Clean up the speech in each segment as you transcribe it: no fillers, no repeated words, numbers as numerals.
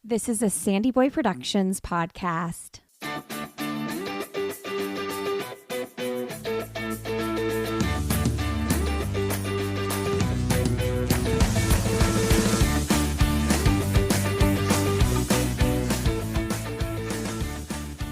This is a Sandy Boy Productions podcast.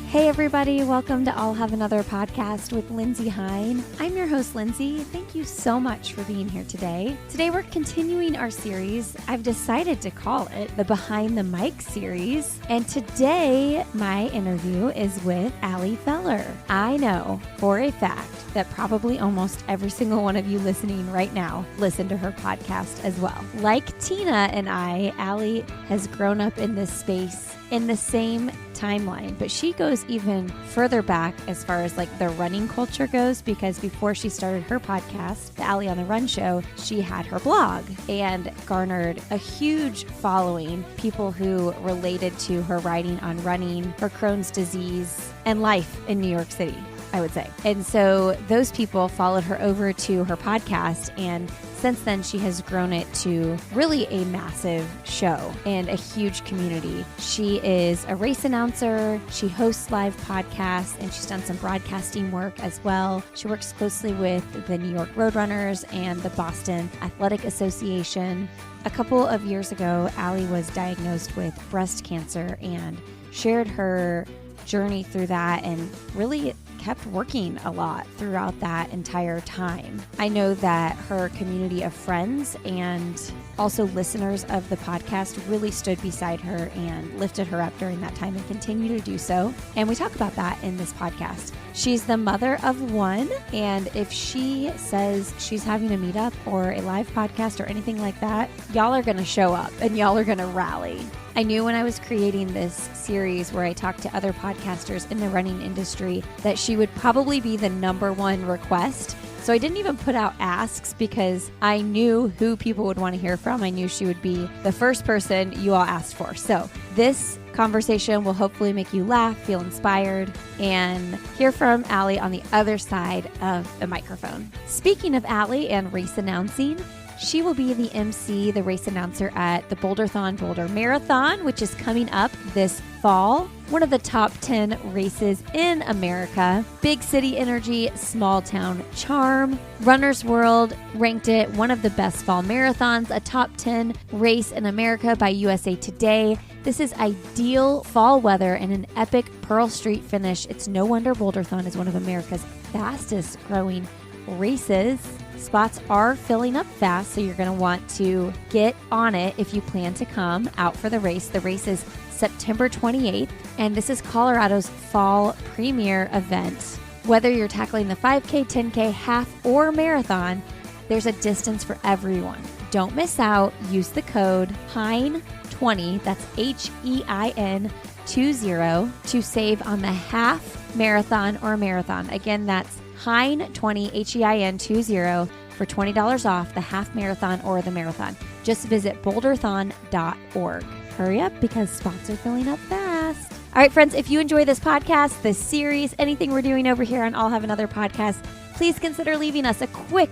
Hey everybody, welcome to I'll Have Another podcast with Lindsay Hine. I'm your host, Lindsay. Thank you so much for being here today. Today we're continuing our series. I've decided to call it the Behind the Mic series. And today my interview is with Allie Feller. I know for a fact that probably almost every single one of you listening right now listen to her podcast as well. Like Tina and I, Allie has grown up in this space in the same timeline, but she goes even further back as far as like the running culture goes, because before she started her podcast, the Allie on the Run show, she had her blog and garnered a huge following, people who related to her writing on running, her Crohn's disease, and life in New York City, I would say. And so those people followed her over to her podcast, and since then she has grown it to really a massive show and a huge community. She is a race announcer, she hosts live podcasts, and she's done some broadcasting work as well. She works closely with the New York Roadrunners and the Boston Athletic Association. A couple of years ago, Allie was diagnosed with breast cancer and shared her journey through that and really kept working a lot throughout that entire time. I know that her community of friends and also listeners of the podcast really stood beside her and lifted her up during that time and continue to do so. And we talk about that in this podcast. She's the mother of one, and if she says she's having a meetup or a live podcast or anything like that, y'all are going to show up and y'all are going to rally. I knew when I was creating this series where I talked to other podcasters in the running industry that she would probably be the number one request. So I didn't even put out asks because I knew who people would want to hear from. I knew she would be the first person you all asked for. So this conversation will hopefully make you laugh, feel inspired, and hear from Allie on the other side of the microphone. Speaking of Allie and race announcing, she will be the MC, the race announcer at the Boulderthon Boulder Marathon, which is coming up this fall. One of the top 10 races in America. Big city energy, small town charm. Runner's World ranked it one of the best fall marathons, a top 10 race in America by USA Today. This is ideal fall weather and an epic Pearl Street finish. It's no wonder Boulderthon is one of America's fastest growing races. Spots are filling up fast, so you're going to want to get on it if you plan to come out for the race. The race is September 28th, and this is Colorado's fall premier event. Whether you're tackling the 5K, 10K, half, or marathon, there's a distance for everyone. Don't miss out. Use the code HEIN20, that's HEIN 20, to save on the half marathon or marathon. Again, that's HEIN20, HEIN 20, for $20 off the half marathon or the marathon. Just visit boulderthon.org. Hurry up because spots are filling up fast. All right, friends, if you enjoy this podcast, this series, anything we're doing over here on I'll Have Another podcast, please consider leaving us a quick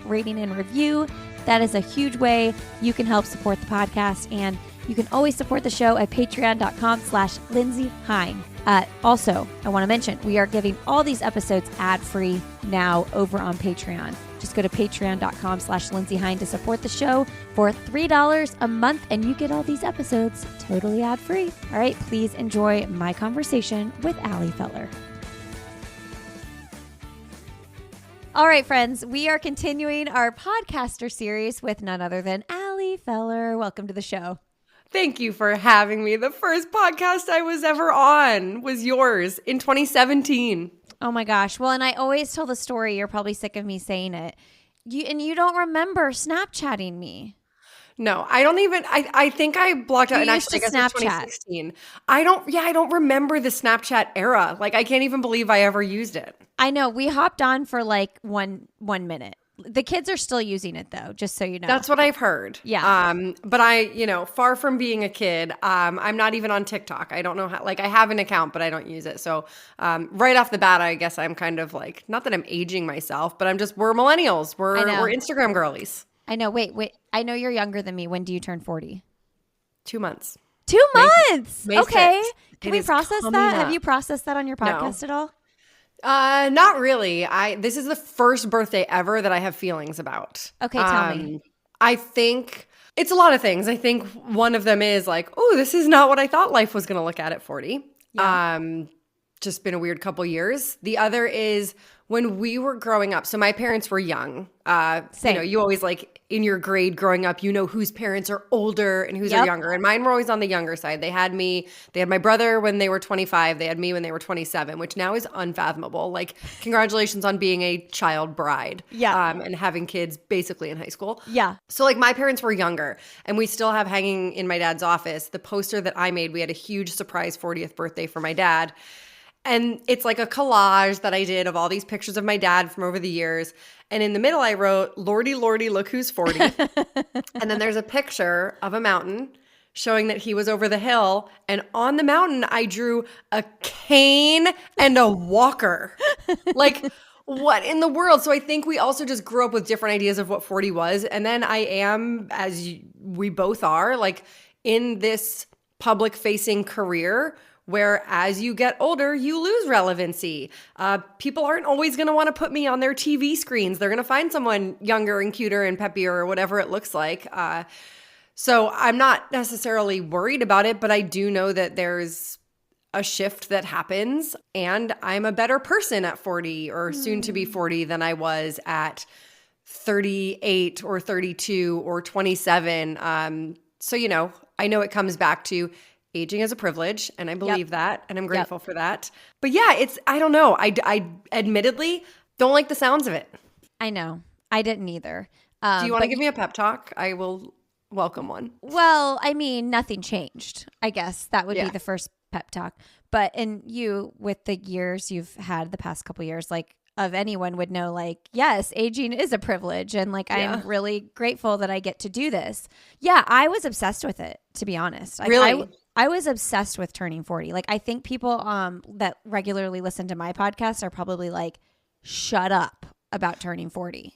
rating and review. That is a huge way you can help support the podcast, and you can always support the show at patreon.com/Lindsay Hine. Also, I want to mention, we are giving all these episodes ad-free now over on Patreon. Just go to patreon.com/Lindsay Hine to support the show for $3 a month, and you get all these episodes totally ad-free. All right, please enjoy my conversation with Allie Feller. All right, friends, we are continuing our podcaster series with none other than Allie Feller. Welcome to the show. Thank you for having me. The first podcast I was ever on was yours in 2017. Oh my gosh. Well, and I always tell the story. You're probably sick of me saying it. You don't remember Snapchatting me. No, I don't even, I think I blocked out, and actually I guess it was 2016. I don't remember the Snapchat era. Like, I can't even believe I ever used it. I know. We hopped on for like one minute. The kids are still using it though, just so you know. That's what I've heard. Yeah. But I, far from being a kid, I'm not even on TikTok. I don't know how, like, I have an account, but I don't use it. So, right off the bat, I guess I'm kind of like, not that I'm aging myself, but we're millennials. We're Instagram girlies. I know. Wait. I know you're younger than me. When do you turn 40? 2 months. 2 May, months. May Okay. 6th. Can It we is process coming that? up. Have you processed that on your podcast at all? Not really. This is the first birthday ever that I have feelings about. Okay, tell me. I think it's a lot of things. I think one of them is like, oh, this is not what I thought life was going to look at 40. Yeah. Just been a weird couple years. The other is when we were growing up. So my parents were young. Same. You always like in your grade growing up, whose parents are older and whose are younger. And mine were always on the younger side. They had my brother when they were 25. They had me when they were 27, which now is unfathomable. Like, congratulations on being a child bride. Yeah. And having kids basically in high school. Yeah. So like my parents were younger, and we still have hanging in my dad's office the poster that I made. We had a huge surprise 40th birthday for my dad. And it's like a collage that I did of all these pictures of my dad from over the years. And in the middle, I wrote, Lordy, Lordy, look who's 40. And then there's a picture of a mountain showing that he was over the hill. And on the mountain, I drew a cane and a walker. Like, what in the world? So I think we also just grew up with different ideas of what 40 was. And then I am, we both are, like in this public-facing career where as you get older, you lose relevancy. People aren't always going to want to put me on their TV screens. They're going to find someone younger and cuter and peppier or whatever it looks like. So I'm not necessarily worried about it, but I do know that there's a shift that happens, and I'm a better person at 40 or soon to be 40 than I was at 38 or 32 or 27. So, I know it comes back to aging is a privilege, and I believe that, and I'm grateful for that. But yeah, I don't know. I admittedly don't like the sounds of it. I know. I didn't either. Do you want to give me a pep talk? I will welcome one. Well, I mean, nothing changed. I guess that would be the first pep talk. But with the years you've had the past couple years, like of anyone would know, like, yes, aging is a privilege. And like, I'm really grateful that I get to do this. Yeah, I was obsessed with it, to be honest. Really? I was obsessed with turning 40. Like, I think people that regularly listen to my podcast are probably like, shut up about turning 40.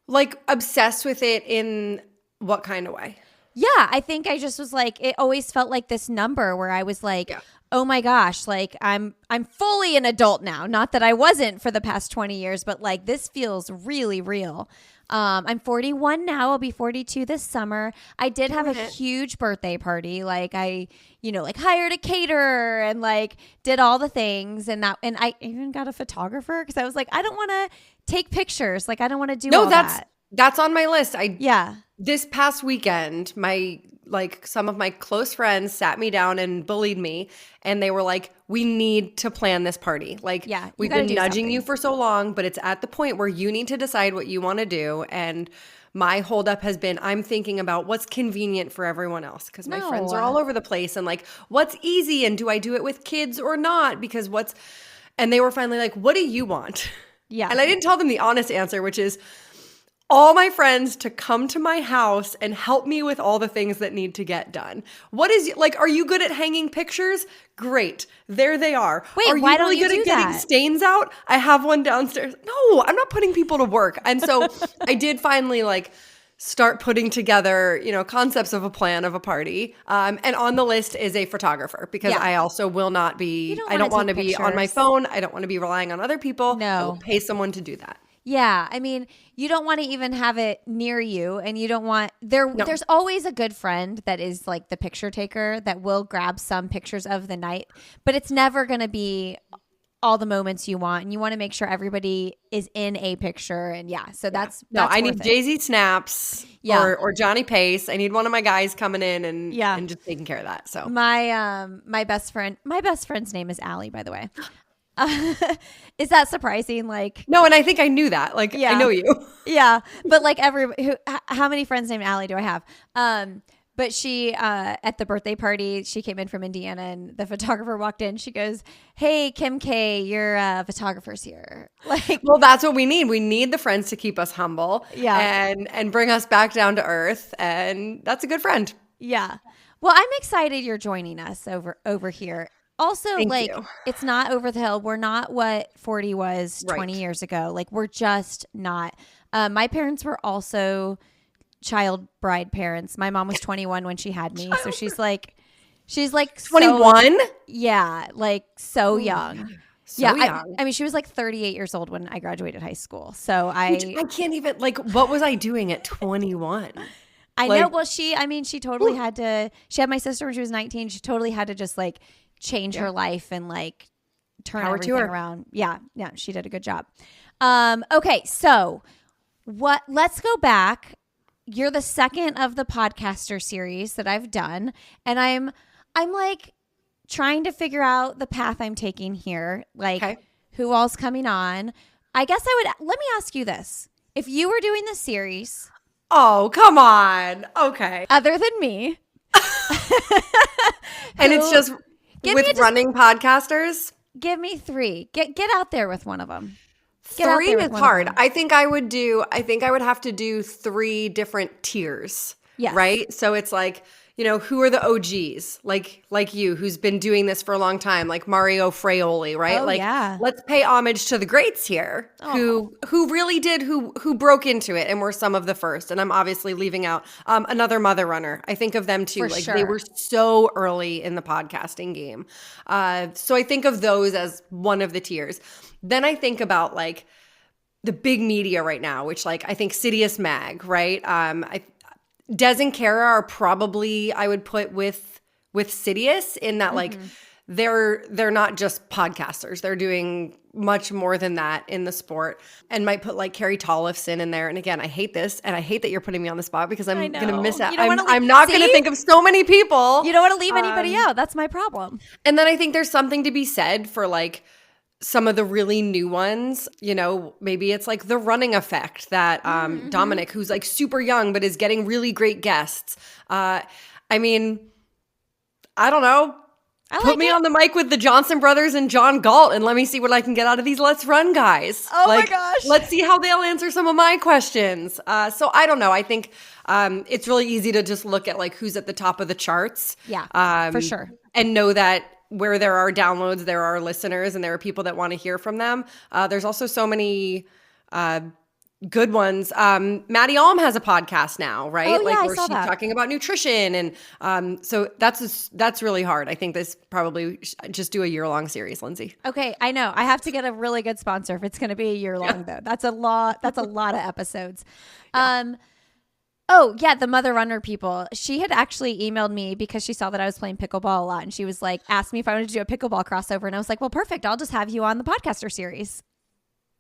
Like, obsessed with it in what kind of way? Yeah, I think I just was like, it always felt like this number where I was like, oh my gosh, like I'm fully an adult now. Not that I wasn't for the past 20 years, but like this feels really real. I'm 41 now. I'll be 42 this summer. I did have a huge birthday party. Like I, like hired a caterer and like did all the things, and I even got a photographer because I was like, I don't want to take pictures. Like I don't want to do all that. That's on my list. This past weekend, some of my close friends sat me down and bullied me, and they were like, we need to plan this party. Like, we've been nudging you for so long, but it's at the point where you need to decide what you want to do. And my holdup has been, I'm thinking about what's convenient for everyone else, because my friends are all over the place, and like, what's easy, and do I do it with kids or not? Because and they were finally like, what do you want? Yeah. And I didn't tell them the honest answer, which is, all my friends to come to my house and help me with all the things that need to get done. Are you good at hanging pictures? Great. There they are. Wait, are you why really don't you good do at getting that? stains out? I have one downstairs. No, I'm not putting people to work. And so I did finally start putting together, concepts of a plan of a party. And on the list is a photographer, because I also will not be, I don't want to be on my phone. I don't want to be relying on other people. No. I will pay someone to do that. Yeah. I mean, you don't want to even have it near you, and you don't want there's always a good friend that is like the picture taker that will grab some pictures of the night, but it's never going to be all the moments you want, and you want to make sure everybody is in a picture. And that's I need Jay-Z snaps or Johnny Pace. I need one of my guys coming in and just taking care of that. So my best friend's name is Allie, by the way. Is that surprising? No, and I think I knew that. I know you. Yeah, but how many friends named Allie do I have? But she at the birthday party, she came in from Indiana, and the photographer walked in. She goes, "Hey, Kim K, your photographer's here." Well, that's what we need. We need the friends to keep us humble, and bring us back down to earth, and that's a good friend. Yeah. Well, I'm excited you're joining us over here. Also, it's not over the hill. We're not what 40 was 20 years ago. We're just not. My parents were also child bride parents. My mom was 21 when she had me. So she's She's like 21? Yeah, like so young. So young. I mean, she was like 38 years old when I graduated high school. So Which I can't even, like, what was I doing at 21? I Like, know. Well, she totally had to, she had my sister when she was 19. She totally had to just like change her life and like turn Power to everything her. around. Yeah. Yeah. She did a good job. Okay. So let's go back. You're the second of the podcaster series that I've done. And I'm like trying to figure out the path I'm taking here. Like who all's coming on. I guess let me ask you this. If you were doing this series. Oh, come on. Okay. Other than me. And it's just with running podcasters? Give me 3. Get out there with one of them. 3 is hard. I think I would have to do 3 different tiers. Yes. Right? So it's like, you know, who are the OGs? Like you, who's been doing this for a long time, like Mario Fraioli, right? Oh, like, yeah. let's pay homage to the greats here, who really did, who broke into it and were some of the first. And I'm obviously leaving out another mother runner. I think of them too. For like sure. They were so early in the podcasting game. So I think of those as one of the tiers. Then I think about like the big media right now, which like I think Sidious Mag, right? Des and Kara are probably, I would put with Sidious in that like they're not just podcasters. They're doing much more than that in the sport, and might put like Carrie Tollefson in there. And again, I hate this, and I hate that you're putting me on the spot because I'm going to miss out. I'm not going to think of so many people. You don't want to leave anybody out. That's my problem. And then I think there's something to be said for like some of the really new ones, you know, maybe it's like the running effect that Dominic, who's like super young, but is getting really great guests. I mean, I don't know. Put me on the mic with the Johnson brothers and John Galt and let me see what I can get out of these Let's Run guys. Oh my gosh. Let's see how they'll answer some of my questions. So I don't know. I think it's really easy to just look at like who's at the top of the charts. Yeah, for sure. And know that where there are downloads, there are listeners, and there are people that want to hear from them. There's also so many good ones. Maddie Alm has a podcast now, right? Oh, yeah, where she's talking about nutrition, and so that's really hard. I think this probably just do a year-long series, Lindsay. Okay, I know. I have to get a really good sponsor if it's going to be a year-long though. That's a lot. That's a lot of episodes. Yeah. Oh, yeah, the Mother Runner people. She had actually emailed me because she saw that I was playing pickleball a lot. And she was like, asked me if I wanted to do a pickleball crossover. And I was like, well, perfect. I'll just have you on the podcaster series.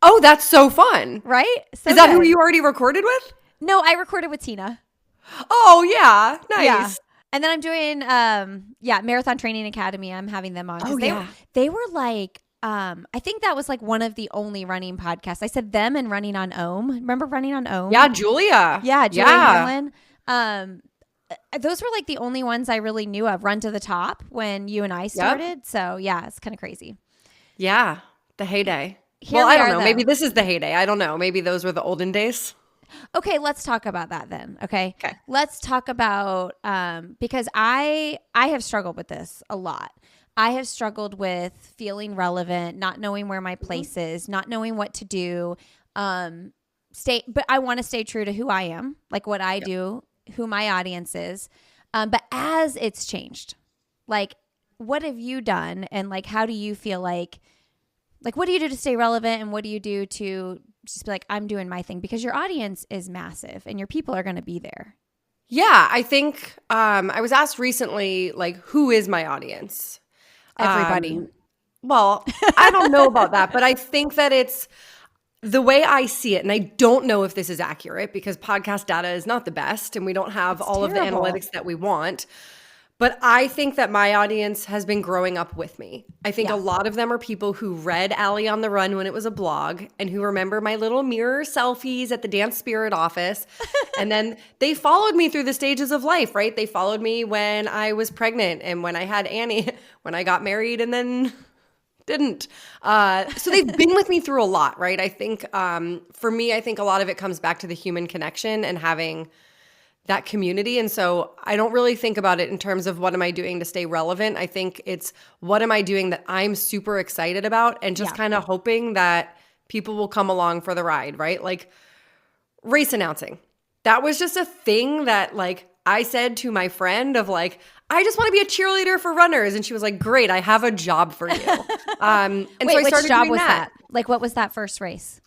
Oh, that's so fun. Right? So is that who you already recorded with? No, I recorded with Tina. Oh, yeah. Nice. Yeah. And then I'm doing, Marathon Training Academy. I'm having them on. Oh, yeah. They were like, I think that was like one of the only running podcasts. I said them and Running on Ohm. Remember Running on Ohm? Yeah, Julia. Yeah, Julia Hanlon. Those were like the only ones I really knew of. Run to the Top when you and I started. Yep. So yeah, it's kind of crazy. Yeah, the heyday. Well, I don't know. Maybe this is the heyday. I don't know. Maybe those were the olden days. Okay, let's talk about that then. Okay. Let's talk about because I have struggled with this a lot. I have struggled with feeling relevant, not knowing where my place is, not knowing what to do. But I want to stay true to who I am, like what I do, who my audience is. But as it's changed, like what have you done, and like how do you feel like what do you do to stay relevant, and what do you do to just be like, I'm doing my thing, because your audience is massive and your people are going to be there. Yeah, I think I was asked recently, like, who is my audience? Everybody. Well, I don't know about that, but I think that it's the way I see it. And I don't know if this is accurate because podcast data is not the best and we don't have all of the analytics that we want. But I think that my audience has been growing up with me. I think a lot of them are people who read Allie on the Run when it was a blog and who remember my little mirror selfies at the Dance Spirit office. And then they followed me through the stages of life, right? They followed me when I was pregnant and when I had Annie, when I got married and then didn't. So they've been with me through a lot, right? I think for me, I think a lot of it comes back to the human connection and having that community. And so I don't really think about it in terms of what am I doing to stay relevant. I think it's what am I doing that I'm super excited about and just kind of hoping that people will come along for the ride, right? Like race announcing. That was just a thing that like I said to my friend of like, I just want to be a cheerleader for runners. And she was like, great, I have a job for you. And Wait, so I which started job doing was that. Like, what was that first race?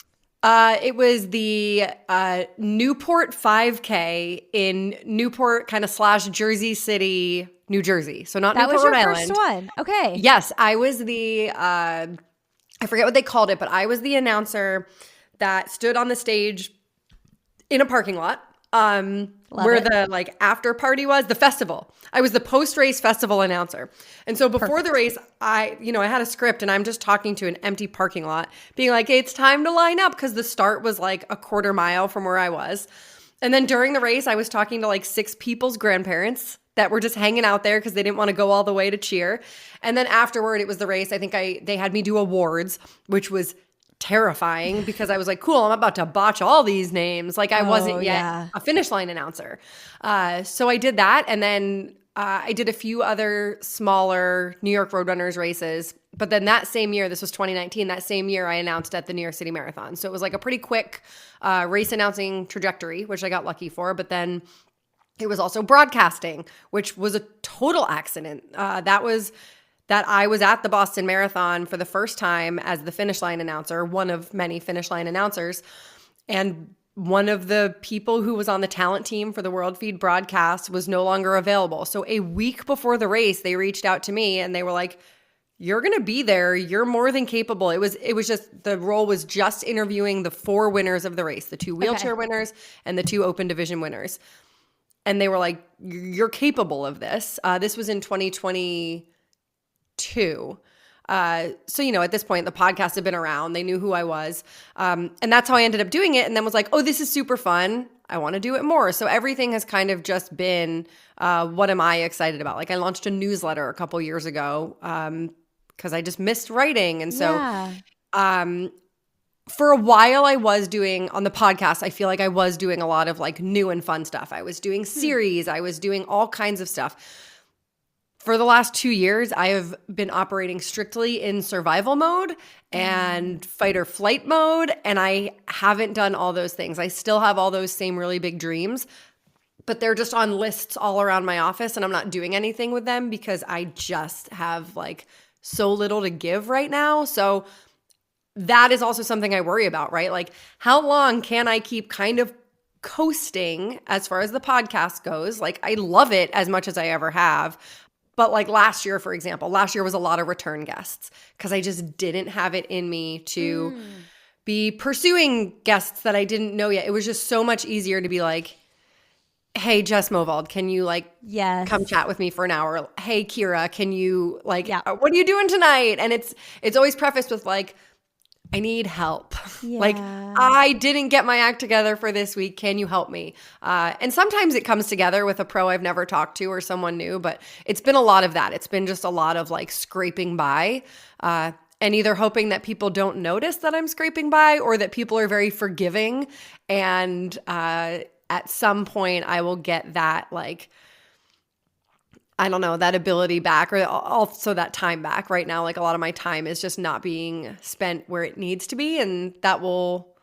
It was the Newport 5K in Newport kind of / Jersey City, New Jersey. So not That Newport, was your Rhode first Island. one. Okay. Yes, I was the, I forget what they called it, but I was the announcer that stood on the stage in a parking lot where the like after party was, the festival. I was the post-race festival announcer. And so before the race, I had a script and I'm just talking to an empty parking lot being like, hey, it's time to line up because the start was like a quarter mile from where I was. And then during the race, I was talking to like 6 people's grandparents that were just hanging out there because they didn't want to go all the way to cheer. And then afterward, it was the race. I think they had me do awards, which was terrifying because I was like, cool, I'm about to botch all these names. Like I wasn't yet a finish line announcer. So I did that. And then I did a few other smaller New York Roadrunners races. But then that same year, this was 2019, that same year I announced at the New York City Marathon. So it was like a pretty quick race announcing trajectory, which I got lucky for. But then it was also broadcasting, which was a total accident. That I was at the Boston Marathon for the first time as the finish line announcer, one of many finish line announcers. And one of the people who was on the talent team for the World Feed broadcast was no longer available. So a week before the race, they reached out to me and they were like, you're going to be there. You're more than capable. It was just, the role was just interviewing the 4 winners of the race, the 2 wheelchair winners and the 2 open division winners. And they were like, you're capable of this. This was in 2022. So, at this point, the podcast had been around. They knew who I was. And that's how I ended up doing it. And then was like, oh, this is super fun. I want to do it more. So everything has kind of just been, what am I excited about? Like I launched a newsletter a couple years ago because I just missed writing. And so for a while I was doing on the podcast, I feel like I was doing a lot of like new and fun stuff. I was doing series. I was doing all kinds of stuff. For the last 2 years, I have been operating strictly in survival mode and fight or flight mode, and I haven't done all those things. I still have all those same really big dreams, but they're just on lists all around my office, and I'm not doing anything with them because I just have like so little to give right now. So that is also something I worry about, right? Like how long can I keep kind of coasting as far as the podcast goes? Like I love it as much as I ever have. But like last year, for example, last year was a lot of return guests because I just didn't have it in me to be pursuing guests that I didn't know yet. It was just so much easier to be like, hey, Jess Movald, can you like come chat with me for an hour? Hey, Kira, can you like, what are you doing tonight? And it's always prefaced with like, I need help. Like I didn't get my act together for this week. Can you help me? And sometimes it comes together with a pro I've never talked to or someone new, but it's been a lot of that. It's been just a lot of like scraping by and either hoping that people don't notice that I'm scraping by or that people are very forgiving. And at some point I will get that like, I don't know, that ability back or also that time back. Right now, like a lot of my time is just not being spent where it needs to be, and that will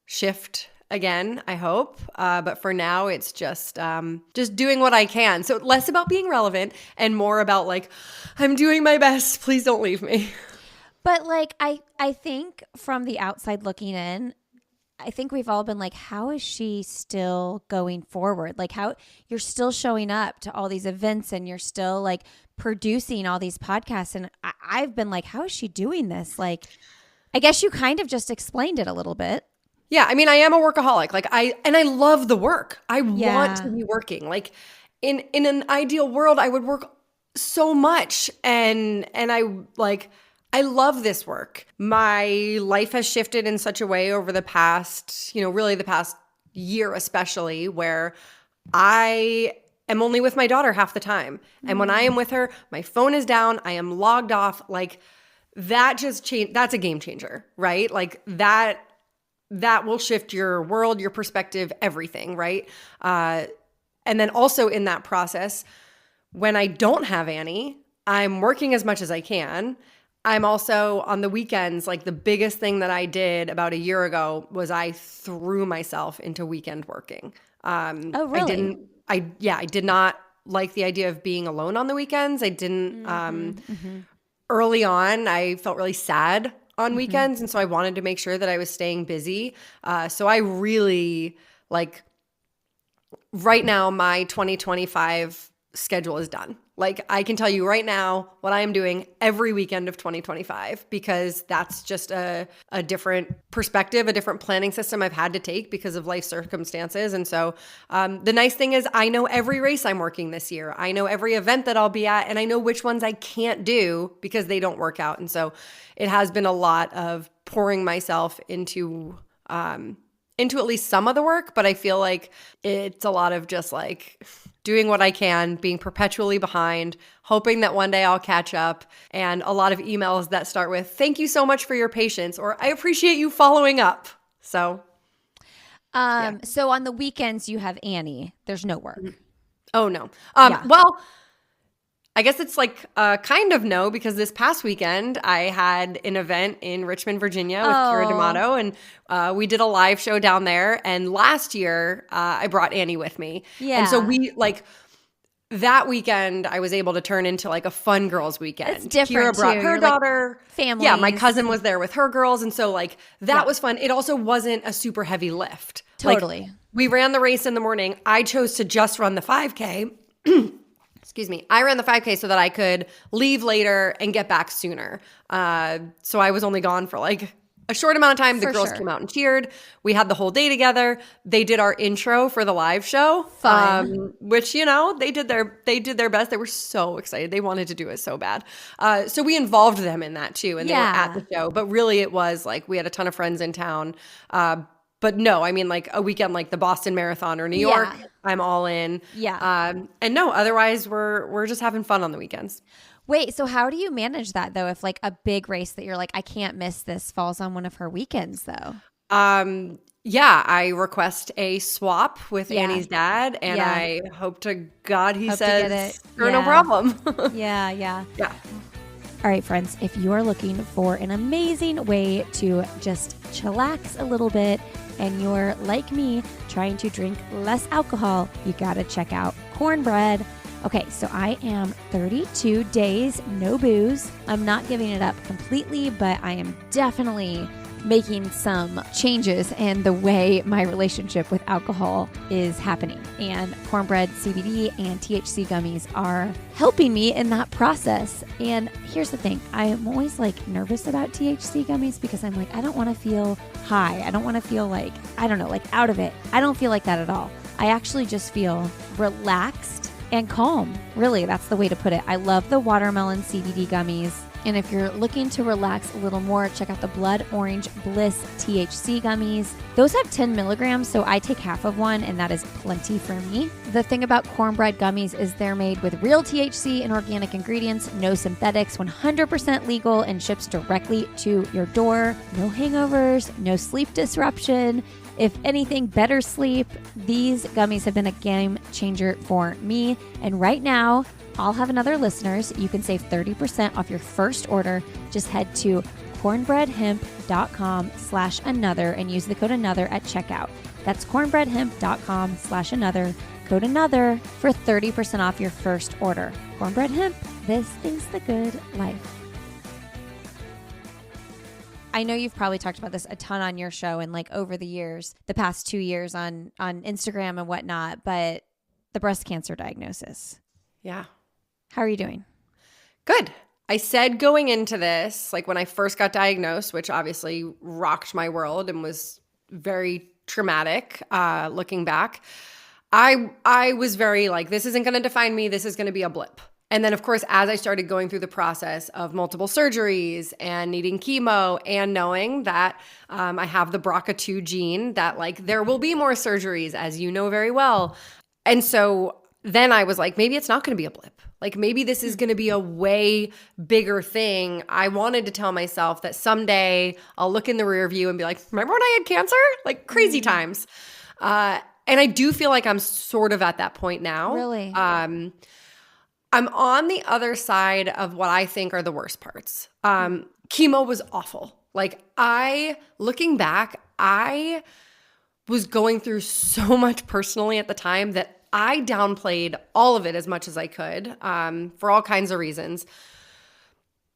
shift again, I hope. But for now, it's just doing what I can. So less about being relevant and more about like, I'm doing my best. Please don't leave me. But like, I think from the outside looking in, I think we've all been like, how is she still going forward? Like how you're still showing up to all these events and you're still like producing all these podcasts. And I've been like, how is she doing this? Like, I guess you kind of just explained it a little bit. Yeah. I mean, I am a workaholic. Like I love the work. I want to be working. Like in an ideal world, I would work so much. And I love this work. My life has shifted in such a way over the past, really the past year especially, where I am only with my daughter half the time. And when I am with her, my phone is down, I am logged off. Like that just changed. That's a game changer, right? Like that will shift your world, your perspective, everything, right? And then also in that process, when I don't have Annie, I'm working as much as I can. I'm also on the weekends, like the biggest thing that I did about a year ago was I threw myself into weekend working. Oh, really? I did not like the idea of being alone on the weekends. I didn't, early on, I felt really sad on weekends. And so I wanted to make sure that I was staying busy. So I really like right now, my 2025 schedule is done. Like I can tell you right now what I am doing every weekend of 2025 because that's just a different perspective, a different planning system I've had to take because of life circumstances. And so the nice thing is I know every race I'm working this year. I know every event that I'll be at, and I know which ones I can't do because they don't work out. And so it has been a lot of pouring myself into at least some of the work, but I feel like it's a lot of just like doing what I can, being perpetually behind, hoping that one day I'll catch up, and a lot of emails that start with, "Thank you so much for your patience," or "I appreciate you following up." So, So on the weekends you have Annie. There's no work. Oh no. Yeah. Well, I guess it's like kind of no, because this past weekend I had an event in Richmond, Virginia with Kira D'Amato, and we did a live show down there. And last year I brought Annie with me. Yeah. And so we like that weekend I was able to turn into like a fun girls weekend. It's different Kira brought too. her You're daughter. Like families. Yeah, my cousin was there with her girls. And so like that was fun. It also wasn't a super heavy lift. Totally. Like, we ran the race in the morning. I chose to just run the 5K. Excuse me. I ran the 5K so that I could leave later and get back sooner. So I was only gone for like a short amount of time. The girls came out and cheered. We had the whole day together. They did our intro for the live show, which, you know, they did their best. They were so excited. They wanted to do it so bad. So we involved them in that too. And they were at the show. But really it was like we had a ton of friends in town. But no, I mean like a weekend like the Boston Marathon or New York, I'm all in. Yeah. And no, otherwise we're just having fun on the weekends. Wait, so how do you manage that though? If like a big race that you're like, I can't miss this falls on one of her weekends though? Yeah, I request a swap with Annie's dad, and I hope to God he says, sure, no problem. Yeah. All right, friends, if you are looking for an amazing way to just chillax a little bit and you're like me trying to drink less alcohol, you got to check out Cornbread. Okay, so I am 32 days, no booze. I'm not giving it up completely, but I am definitely making some changes in the way my relationship with alcohol is happening. And Cornbread CBD and THC gummies are helping me in that process. And here's the thing. I am always like nervous about THC gummies because I'm like, I don't want to feel high. I don't want to feel like, I don't know, like out of it. I don't feel like that at all. I actually just feel relaxed and calm. Really, that's the way to put it. I love the watermelon CBD gummies. And if you're looking to relax a little more, check out the Blood Orange Bliss THC gummies. Those have 10 milligrams, so I take half of one, and that is plenty for me. The thing about Cornbread gummies is they're made with real THC and organic ingredients, no synthetics, 100% legal, and ships directly to your door. No hangovers, no sleep disruption. If anything, better sleep. These gummies have been a game changer for me. And right now, I'll have another listeners. You can save 30% off your first order. Just head to cornbreadhemp.com/another and use the code another at checkout. That's cornbreadhemp.com/another, code another for 30% off your first order. Cornbread Hemp, this is the good life. I know you've probably talked about this a ton on your show and like over the years, the past 2 years on Instagram and whatnot, but the breast cancer diagnosis. Yeah. How are you doing? Good. I said going into this, like when I first got diagnosed, which obviously rocked my world and was very traumatic looking back, I was very like, this isn't going to define me. This is going to be a blip. And then, of course, as I started going through the process of multiple surgeries and needing chemo and knowing that I have the BRCA2 gene, that like there will be more surgeries, as you know very well. And so then I was like, maybe it's not going to be a blip. Like maybe this is going to be a way bigger thing. I wanted to tell myself that someday I'll look in the rear view and be like, remember when I had cancer? Like crazy times. And I do feel like I'm sort of at that point now. Really? I'm on the other side of what I think are the worst parts. Chemo was awful. Like looking back, I was going through so much personally at the time that I downplayed all of it as much as I could for all kinds of reasons.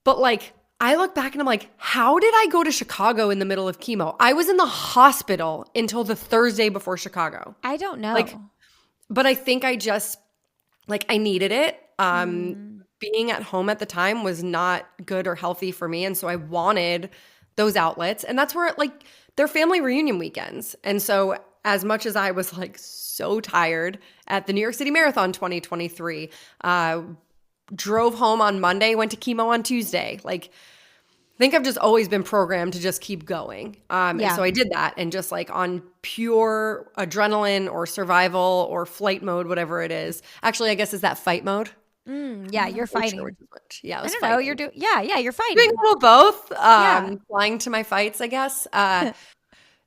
But like, I look back and I'm like, how did I go to Chicago in the middle of chemo? I was in the hospital until the Thursday before Chicago. I don't know. Like, but I think I just, like, I needed it. Being at home at the time was not good or healthy for me. And so I wanted those outlets. And that's where, like, they're family reunion weekends. And so as much as I was like so tired at the New York City Marathon 2023, drove home on Monday, went to chemo on Tuesday. Like, I think I've just always been programmed to just keep going. And so I did that, and just like on pure adrenaline or survival or flight mode, whatever it is. Actually, I guess is that fight mode? Yeah, you're fighting. Sure, yeah, I don't know. You're doing. Yeah, you're fighting. Doing a little both. Flying to my fights, I guess.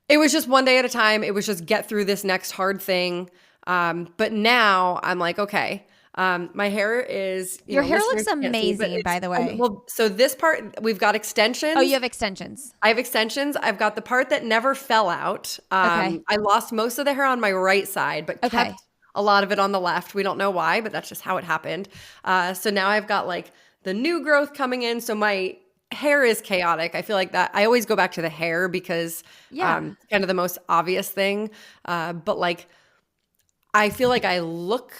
It was just one day at a time. It was just get through this next hard thing. But now I'm like, okay. My hair is your hair looks amazing, by the way. Well, so this part, we've got extensions. Oh, you have extensions. I have extensions. I've got the part that never fell out. I lost most of the hair on my right side, but kept a lot of it on the left. We don't know why, but that's just how it happened. So now I've got like the new growth coming in. So my hair is chaotic. I feel like that. I always go back to the hair because kind of the most obvious thing. But like, I feel like I look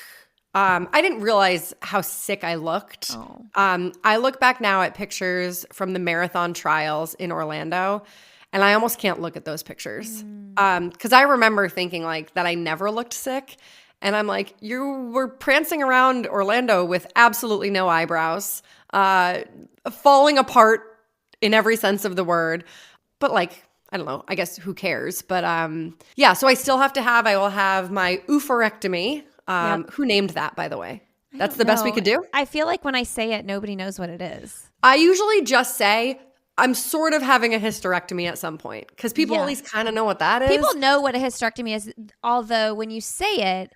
I didn't realize how sick I looked. I look back now at pictures from the marathon trials in Orlando, and I almost can't look at those pictures. Because I remember thinking like that I never looked sick. And I'm like, you were prancing around Orlando with absolutely no eyebrows, falling apart in every sense of the word. But like, I don't know, I guess who cares? But so I will have my oophorectomy. Who named that, by the way? That's the best we could do? I feel like when I say it, nobody knows what it is. I usually just say I'm sort of having a hysterectomy at some point, because people at least kind of know what that is. People know what a hysterectomy is, although when you say it,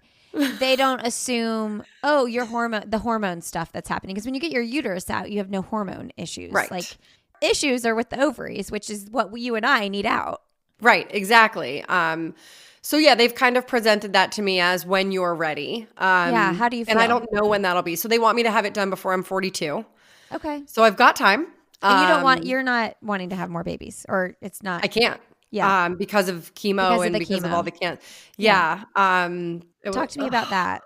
they don't assume, the hormone stuff that's happening. Because when you get your uterus out, you have no hormone issues. Right. Like, issues are with the ovaries, which is what you and I need out. Right, exactly. So yeah, they've kind of presented that to me as when you're ready. How do you feel? And I don't know when that'll be. So they want me to have it done before I'm 42. Okay. So I've got time. And you're not wanting to have more babies, or it's not? I can't. Yeah. Because of chemo because of all the cancer. Yeah. Talk to me about that.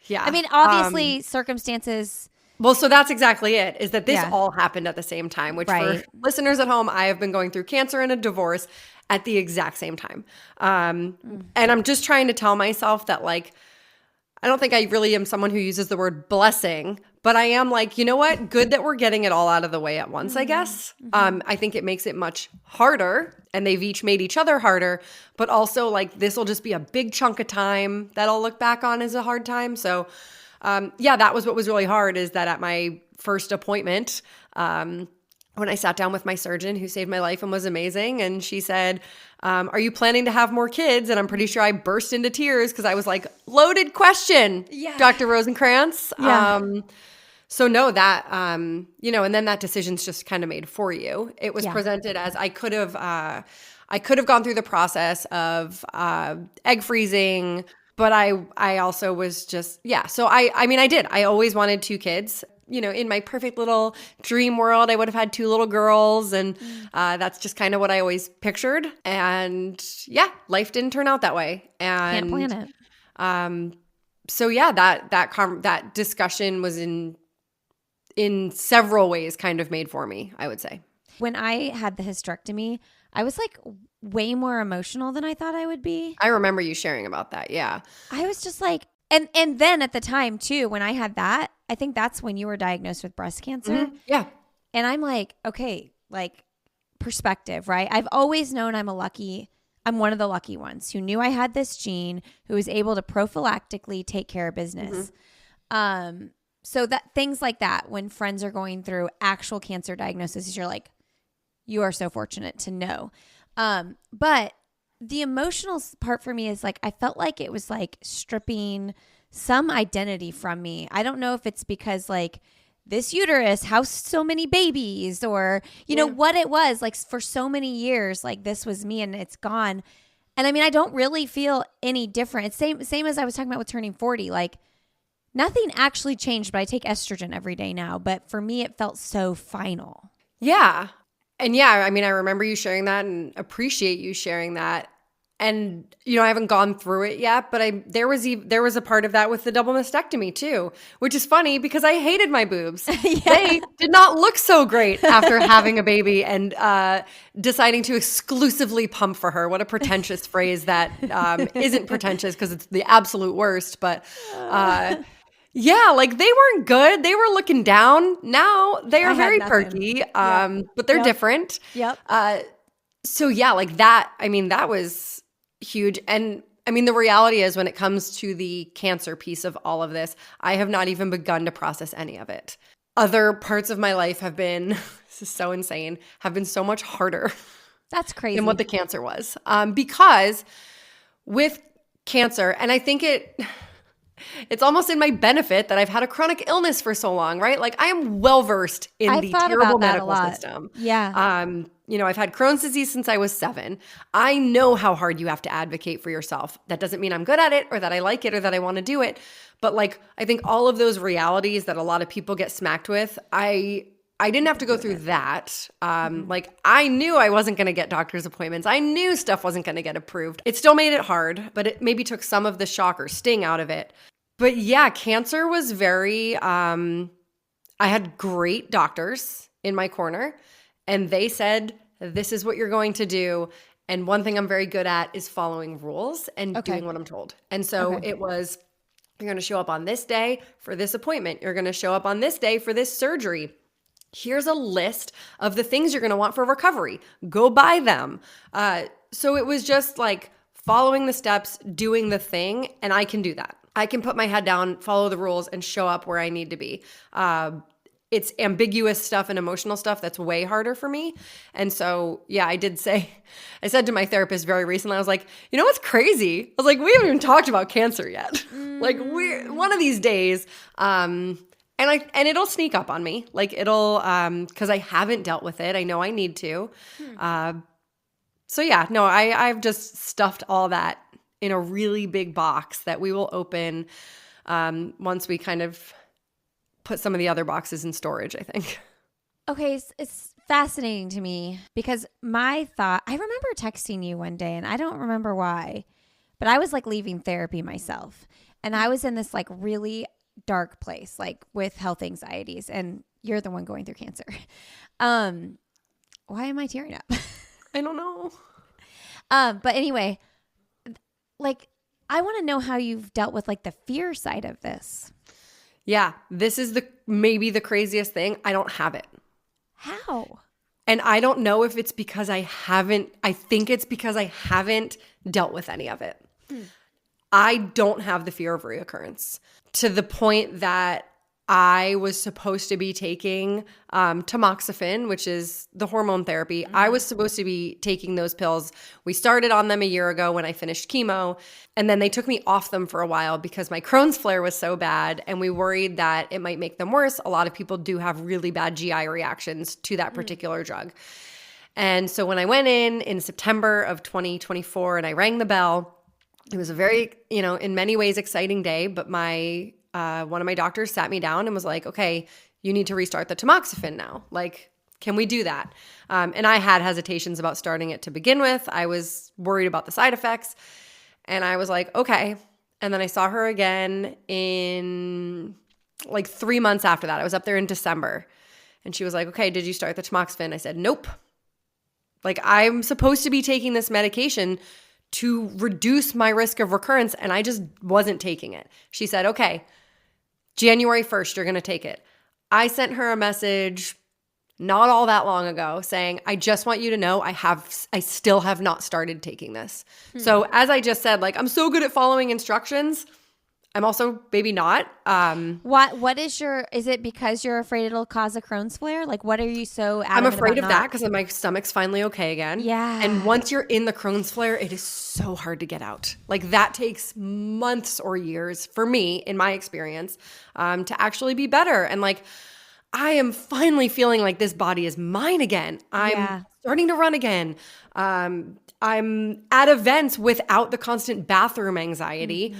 Yeah. I mean, obviously circumstances. Well, so that's exactly it, is that this all happened at the same time, which for listeners at home, I have been going through cancer and a divorce at the exact same time. And I'm just trying to tell myself that, like, I don't think I really am someone who uses the word blessing, but I am like, you know what? Good that we're getting it all out of the way at once, I guess. I think it makes it much harder, and they've each made each other harder, but also like this will just be a big chunk of time that I'll look back on as a hard time. So that was what was really hard, is that at my first appointment, when I sat down with my surgeon, who saved my life and was amazing, and she said, are you planning to have more kids? And I'm pretty sure I burst into tears because I was like, loaded question, Dr. Rosenkrantz. So no, that, and then that decision's just kind of made for you. It was presented as I could have gone through the process of egg freezing, but I also was just, So I did. I always wanted 2 kids. In my perfect little dream world, I would have had 2 little girls, and that's just kind of what I always pictured. And life didn't turn out that way. And can't plan it. So that discussion was in several ways kind of made for me, I would say. When I had the hysterectomy, I was like way more emotional than I thought I would be. I remember you sharing about that. Yeah. I was just like, and then at the time too, when I had that, I think that's when you were diagnosed with breast cancer. Mm-hmm. Yeah. And I'm like, okay, like perspective, right? I've always known I'm one of the lucky ones who knew I had this gene, who was able to prophylactically take care of business. So that things like that, when friends are going through actual cancer diagnoses, you're like, you are so fortunate to know. But the emotional part for me is like, I felt like it was like stripping some identity from me. I don't know if it's because like this uterus housed so many babies, or, you know, what it was like for so many years, like this was me and it's gone. And I mean, I don't really feel any different. It's same as I was talking about with turning 40. Like nothing actually changed, but I take estrogen every day now. But for me, it felt so final. Yeah. And yeah, I mean, I remember you sharing that and appreciate you sharing that. And, I haven't gone through it yet, but there was a part of that with the double mastectomy too, which is funny because I hated my boobs. Yeah. They did not look so great after having a baby and deciding to exclusively pump for her. What a pretentious phrase that isn't pretentious because it's the absolute worst. But yeah, like they weren't good. They were looking down. Now they are very perky, but they're different. Yep. So yeah, like that, I mean, that was huge. And I mean, the reality is when it comes to the cancer piece of all of this, I have not even begun to process any of it. Other parts of my life have been, this is so insane, have been so much harder. That's crazy. Than what the cancer was. Because with cancer, and I think it's almost in my benefit that I've had a chronic illness for so long, right? Like I am well-versed in the terrible medical system. Yeah. I've had Crohn's disease since I was 7. I know how hard you have to advocate for yourself. That doesn't mean I'm good at it or that I like it or that I want to do it. But like, I think all of those realities that a lot of people get smacked with, I didn't have to go through that. Like I knew I wasn't going to get doctor's appointments. I knew stuff wasn't going to get approved. It still made it hard, but it maybe took some of the shock or sting out of it. But yeah, cancer was very, I had great doctors in my corner and they said, this is what you're going to do. And one thing I'm very good at is following rules and doing what I'm told. And so it was, you're going to show up on this day for this appointment. You're going to show up on this day for this surgery. Here's a list of the things you're going to want for recovery. Go buy them. So it was just like following the steps, doing the thing, and I can do that. I can put my head down, follow the rules, and show up where I need to be. It's ambiguous stuff and emotional stuff that's way harder for me. And so, yeah, I said to my therapist very recently, I was like, you know what's crazy? I was like, we haven't even talked about cancer yet. Like we're one of these days, and it'll sneak up on me. Like it'll, cause I haven't dealt with it. I know I need to. So yeah, no, I've just stuffed all that in a really big box that we will open, once we kind of put some of the other boxes in storage, I think. Okay, it's fascinating to me because I remember texting you one day and I don't remember why, but I was like leaving therapy myself and I was in this like really dark place, like with health anxieties, and you're the one going through cancer. Why am I tearing up? I don't know. But anyway, like I want to know how you've dealt with like the fear side of this. Yeah, this is maybe the craziest thing. I don't have it. How? And I don't know if it's because I think it's because I haven't dealt with any of it. I don't have the fear of reoccurrence to the point that I was supposed to be taking tamoxifen, which is the hormone therapy. I was supposed to be taking those pills. We started on them a year ago when I finished chemo, and then they took me off them for a while because my Crohn's flare was so bad, and we worried that it might make them worse. A lot of people do have really bad GI reactions to that particular drug. And so when I went in September of 2024 and I rang the bell, it was a very, in many ways exciting day, but one of my doctors sat me down and was like, okay, you need to restart the tamoxifen now. Like, can we do that? And I had hesitations about starting it to begin with. I was worried about the side effects. And I was like, okay. And then I saw her again in like 3 months after that. I was up there in December. And she was like, okay, did you start the tamoxifen? I said, nope. Like, I'm supposed to be taking this medication to reduce my risk of recurrence, and I just wasn't taking it. She said, okay, January 1st, you're going to take it. I sent her a message not all that long ago saying, I just want you to know I still have not started taking this. So as I just said, like, I'm so good at following instructions. I'm also maybe not. What is it because you're afraid it'll cause a Crohn's flare? Like, what are you so adamant I'm afraid about of that because my stomach's finally okay again. Yeah. And once you're in the Crohn's flare, it is so hard to get out. Like, that takes months or years for me, in my experience, to actually be better. And like, I am finally feeling like this body is mine again. I'm starting to run again. I'm at events without the constant bathroom anxiety.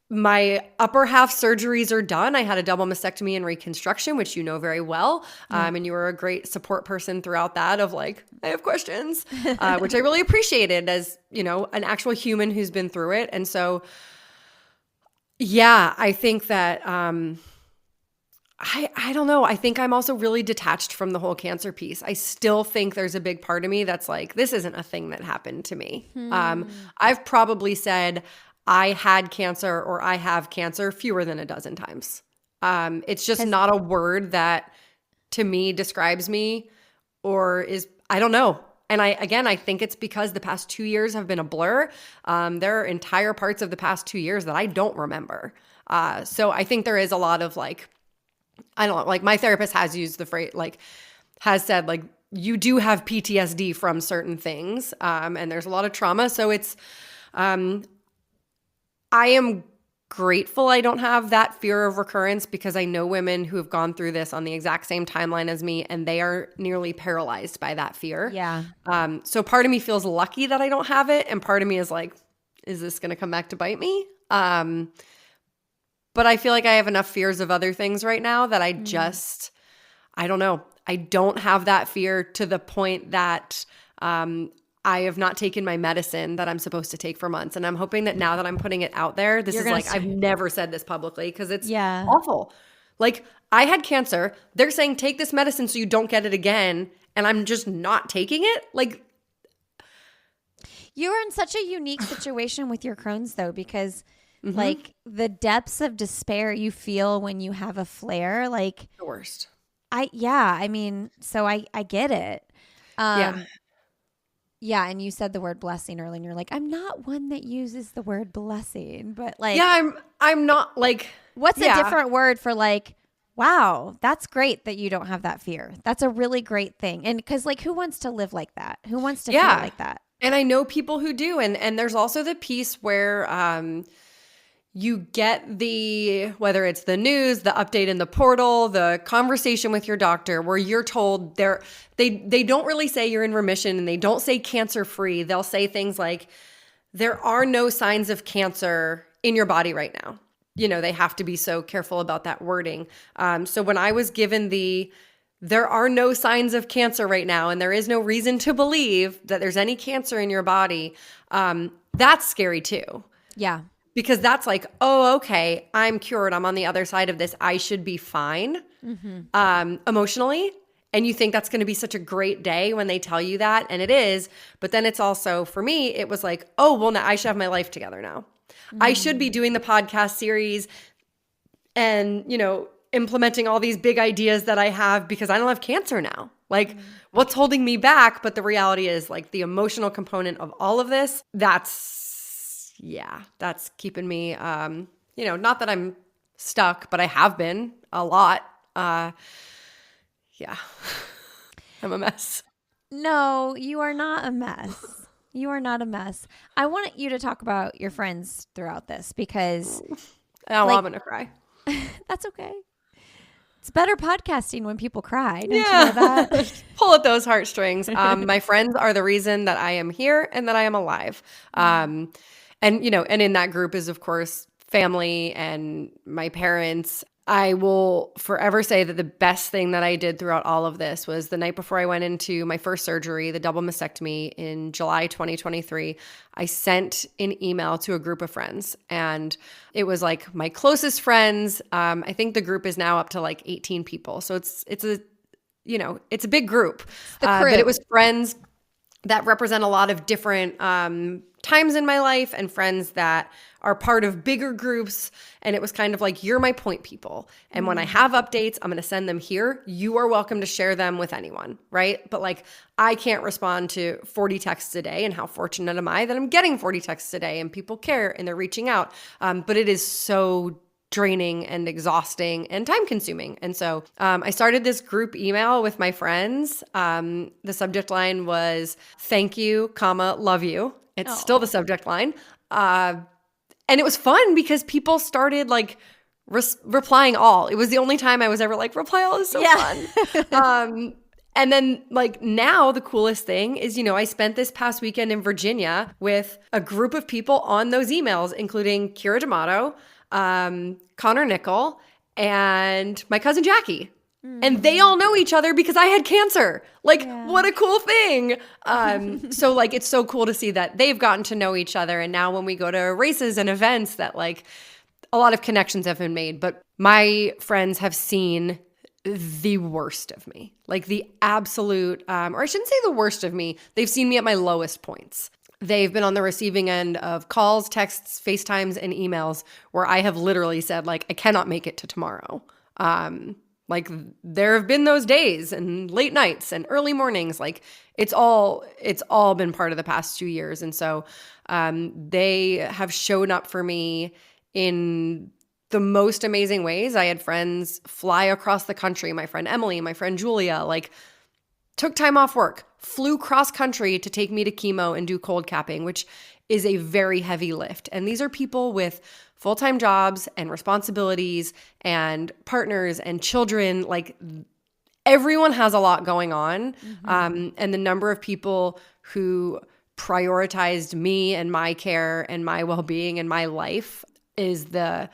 My upper half surgeries are done. I had a double mastectomy and reconstruction, which you know very well. And you were a great support person throughout that of like, I have questions, which I really appreciated as, an actual human who's been through it. And so, yeah, I think that, I don't know. I think I'm also really detached from the whole cancer piece. I still think there's a big part of me that's like, this isn't a thing that happened to me. I've probably said I had cancer or I have cancer fewer than a dozen times. It's just not a word that to me describes me or is, I don't know. And I think it's because the past 2 years have been a blur. There are entire parts of the past 2 years that I don't remember. So I think there is a lot of like, I don't know, like my therapist has used the phrase, like has said like, you do have PTSD from certain things. And there's a lot of trauma. So it's, I am grateful I don't have that fear of recurrence because I know women who have gone through this on the exact same timeline as me, and they are nearly paralyzed by that fear. Yeah. So part of me feels lucky that I don't have it, and part of me is like, is this going to come back to bite me? But I feel like I have enough fears of other things right now that I just, I don't know. I don't have that fear to the point that I have not taken my medicine that I'm supposed to take for months. And I'm hoping that now that I'm putting it out there, this is like, I've never said this publicly because it's awful. Like I had cancer. They're saying, take this medicine so you don't get it again. And I'm just not taking it. Like, you're in such a unique situation with your Crohn's though, because like the depths of despair you feel when you have a flare, like the worst. I mean, so I get it. Yeah, and you said the word blessing earlier, and you're like, I'm not one that uses the word blessing, but like, yeah, I'm not like, what's a different word for like, wow, that's great that you don't have that fear. That's a really great thing, and because like, who wants to live like that? Who wants to feel like that? And I know people who do, and there's also the piece where you get whether it's the news, the update in the portal, the conversation with your doctor where you're told they don't really say you're in remission and they don't say cancer free. They'll say things like, there are no signs of cancer in your body right now. They have to be so careful about that wording. So when I was given there are no signs of cancer right now and there is no reason to believe that there's any cancer in your body, that's scary too. Yeah. Because that's like, oh, okay, I'm cured. I'm on the other side of this. I should be fine emotionally. And you think that's going to be such a great day when they tell you that. And it is. But then it's also, for me, it was like, oh, well, now I should have my life together now. I should be doing the podcast series and, implementing all these big ideas that I have because I don't have cancer now. Like, what's holding me back? But the reality is like the emotional component of all of this, that's keeping me, not that I'm stuck, but I have been a lot. I'm a mess. No, you are not a mess. You are not a mess. I want you to talk about your friends throughout this because I'm going to cry. That's okay. It's better podcasting when people cry. Don't you know that? Pull at those heartstrings. My friends are the reason that I am here and that I am alive. And in that group is, of course, family and my parents. I will forever say that the best thing that I did throughout all of this was the night before I went into my first surgery, the double mastectomy in July 2023, I sent an email to a group of friends. And it was like my closest friends. I think the group is now up to like 18 people. So it's a big group. But it was friends that represent a lot of different times in my life and friends that are part of bigger groups. And it was kind of like, you're my point people. And when I have updates, I'm going to send them here. You are welcome to share them with anyone, right? But like, I can't respond to 40 texts a day. And how fortunate am I that I'm getting 40 texts a day and people care and they're reaching out. But it is so draining and exhausting and time consuming. And so I started this group email with my friends. The subject line was, thank you, love you. It's still the subject line. And it was fun because people started like replying all. It was the only time I was ever like, reply all is so fun. And then like now the coolest thing is, I spent this past weekend in Virginia with a group of people on those emails, including Kira D'Amato, Connor Nickel, and my cousin Jackie. And they all know each other because I had cancer. Like, what a cool thing. So like, it's so cool to see that they've gotten to know each other. And now when we go to races and events that like a lot of connections have been made, but my friends have seen the worst of me, like the absolute, or I shouldn't say the worst of me. They've seen me at my lowest points. They've been on the receiving end of calls, texts, FaceTimes, and emails where I have literally said like, I cannot make it to tomorrow. Like there have been those days and late nights and early mornings. Like it's all been part of the past 2 years. And so they have shown up for me in the most amazing ways. I had friends fly across the country. My friend Emily, my friend Julia, like took time off work, flew cross country to take me to chemo and do cold capping, which is a very heavy lift. And these are people with full-time jobs and responsibilities and partners and children. Like everyone has a lot going on. And the number of people who prioritized me and my care and my well-being and my life is the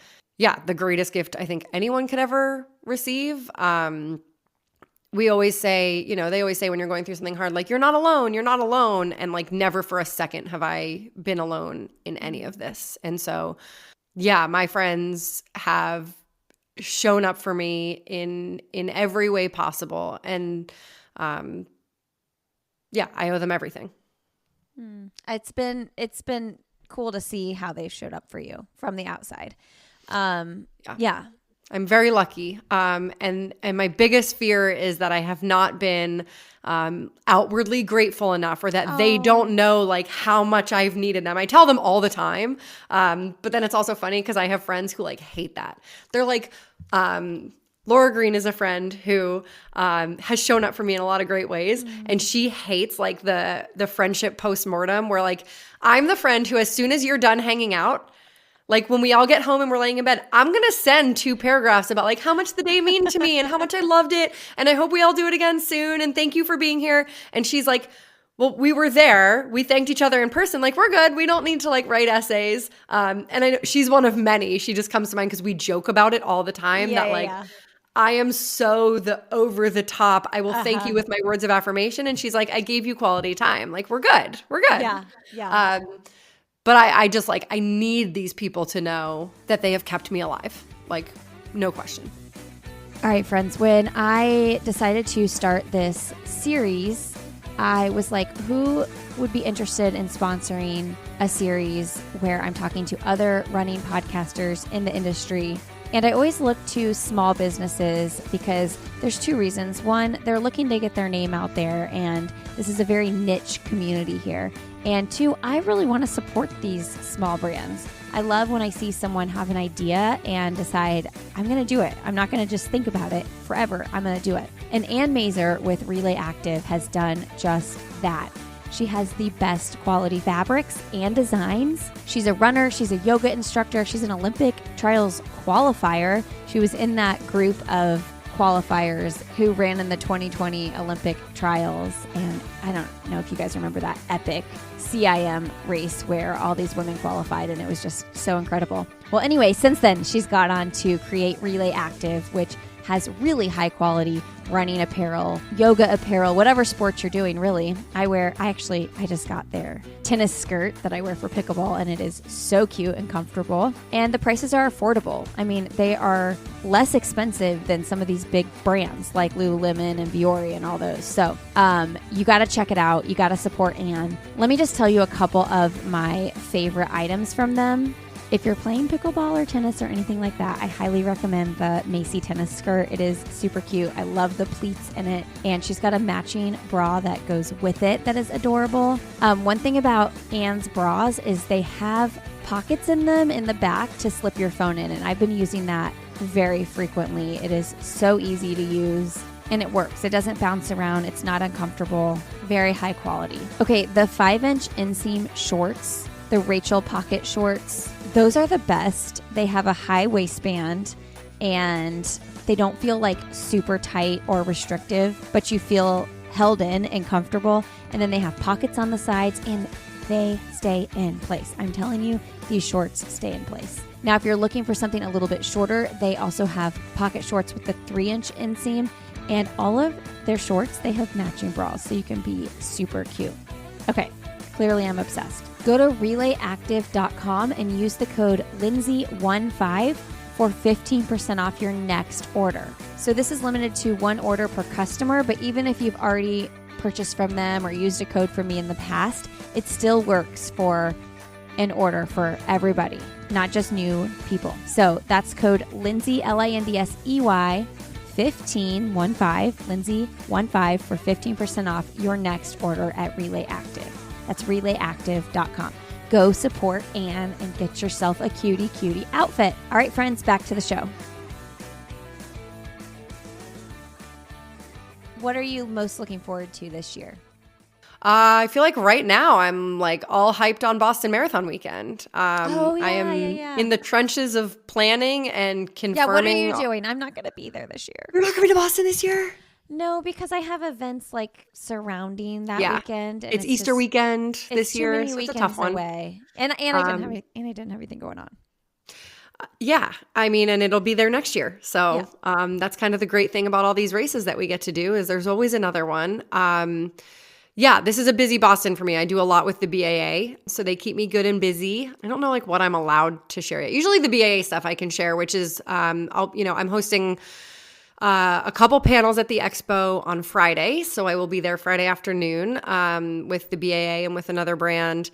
greatest gift I think anyone could ever receive. We always say, they always say when you're going through something hard, like, you're not alone. And like never for a second have I been alone in any of this. And so, my friends have shown up for me in every way possible. And I owe them everything. It's been cool to see how they've showed up for you from the outside. I'm very lucky. And my biggest fear is that I have not been outwardly grateful enough, or that they don't know like how much I've needed them. I tell them all the time. But then it's also funny because I have friends who like hate that. They're like, Laura Green is a friend who has shown up for me in a lot of great ways. And she hates like the friendship postmortem where like, I'm the friend who as soon as you're done hanging out, like when we all get home and we're laying in bed, I'm going to send 2 paragraphs about like how much the day mean to me and how much I loved it. And I hope we all do it again soon. And thank you for being here. And she's like, well, we were there. We thanked each other in person. Like, we're good. We don't need to like write essays. And I know she's one of many. She just comes to mind because we joke about it all the time I am so the over the top. I will thank you with my words of affirmation. And she's like, I gave you quality time. Like, we're good. We're good. Yeah. But I just like, I need these people to know that they have kept me alive. Like, no question. All right, friends, when I decided to start this series, I was like, who would be interested in sponsoring a series where I'm talking to other running podcasters in the industry? And I always look to small businesses because there's 2 reasons. One, they're looking to get their name out there, and this is a very niche community here. And 2, I really want to support these small brands. I love when I see someone have an idea and decide, I'm going to do it. I'm not going to just think about it forever. I'm going to do it. And Ann Mazer with Relay Active has done just that. She has the best quality fabrics and designs. She's a runner. She's a yoga instructor. She's an Olympic trials qualifier. She was in that group of qualifiers who ran in the 2020 Olympic trials. And I don't know if you guys remember that epic CIM race where all these women qualified, and it was just so incredible. Well, anyway, since then, she's gone on to create Relay Active, which has really high quality running apparel, yoga apparel, whatever sports you're doing, really. I just got their tennis skirt that I wear for pickleball, and it is so cute and comfortable. And the prices are affordable. I mean, they are less expensive than some of these big brands like Lululemon and Biore and all those. So you got to check it out. You got to support Ann. Let me just tell you a couple of my favorite items from them. If you're playing pickleball or tennis or anything like that, I highly recommend the Macy tennis skirt. It is super cute. I love the pleats in it. And she's got a matching bra that goes with it that is adorable. One thing about Ann's bras is they have pockets in them in the back to slip your phone in. And I've been using that very frequently. It is so easy to use. And it works. It doesn't bounce around. It's not uncomfortable. Very high quality. Okay, the 5-inch inseam shorts, the Rachel pocket shorts, Those are the best. They have a high waistband and they don't feel like super tight or restrictive, but you feel held in and comfortable. And then they have pockets on the sides and they stay in place. I'm telling you, these shorts stay in place. Now, if you're looking for something a little bit shorter, they also have pocket shorts with the 3-inch inseam, and all of their shorts, they have matching bras, so you can be super cute. Okay, clearly I'm obsessed. Go to relayactive.com and use the code Lindsay15 for 15% off your next order. So this is limited to 1 order per customer, but even if you've already purchased from them or used a code from me in the past, it still works for an order for everybody, not just new people. So that's code Lindsay, Lindsey 15, Lindsay15 for 15% off your next order at Relay Active. That's relayactive.com. Go support Anne and get yourself a cutie outfit. All right, friends, back to the show. What are you most looking forward to this year? I feel like right now I'm like all hyped on Boston Marathon weekend. I am in the trenches of planning and confirming. Yeah, what are you doing? I'm not going to be there this year. You're not coming to Boston this year? No, because I have events like surrounding that weekend. And it's Easter weekend this year. So it's a tough one. Away. And I didn't have anything going on. Yeah. I mean, and it'll be there next year. So that's kind of the great thing about all these races that we get to do is there's always another one. Yeah, this is a busy Boston for me. I do a lot with the BAA, so they keep me good and busy. I don't know like what I'm allowed to share yet. Usually the BAA stuff I can share, which is I'm hosting a couple panels at the expo on Friday, so I will be there Friday afternoon with the BAA and with another brand.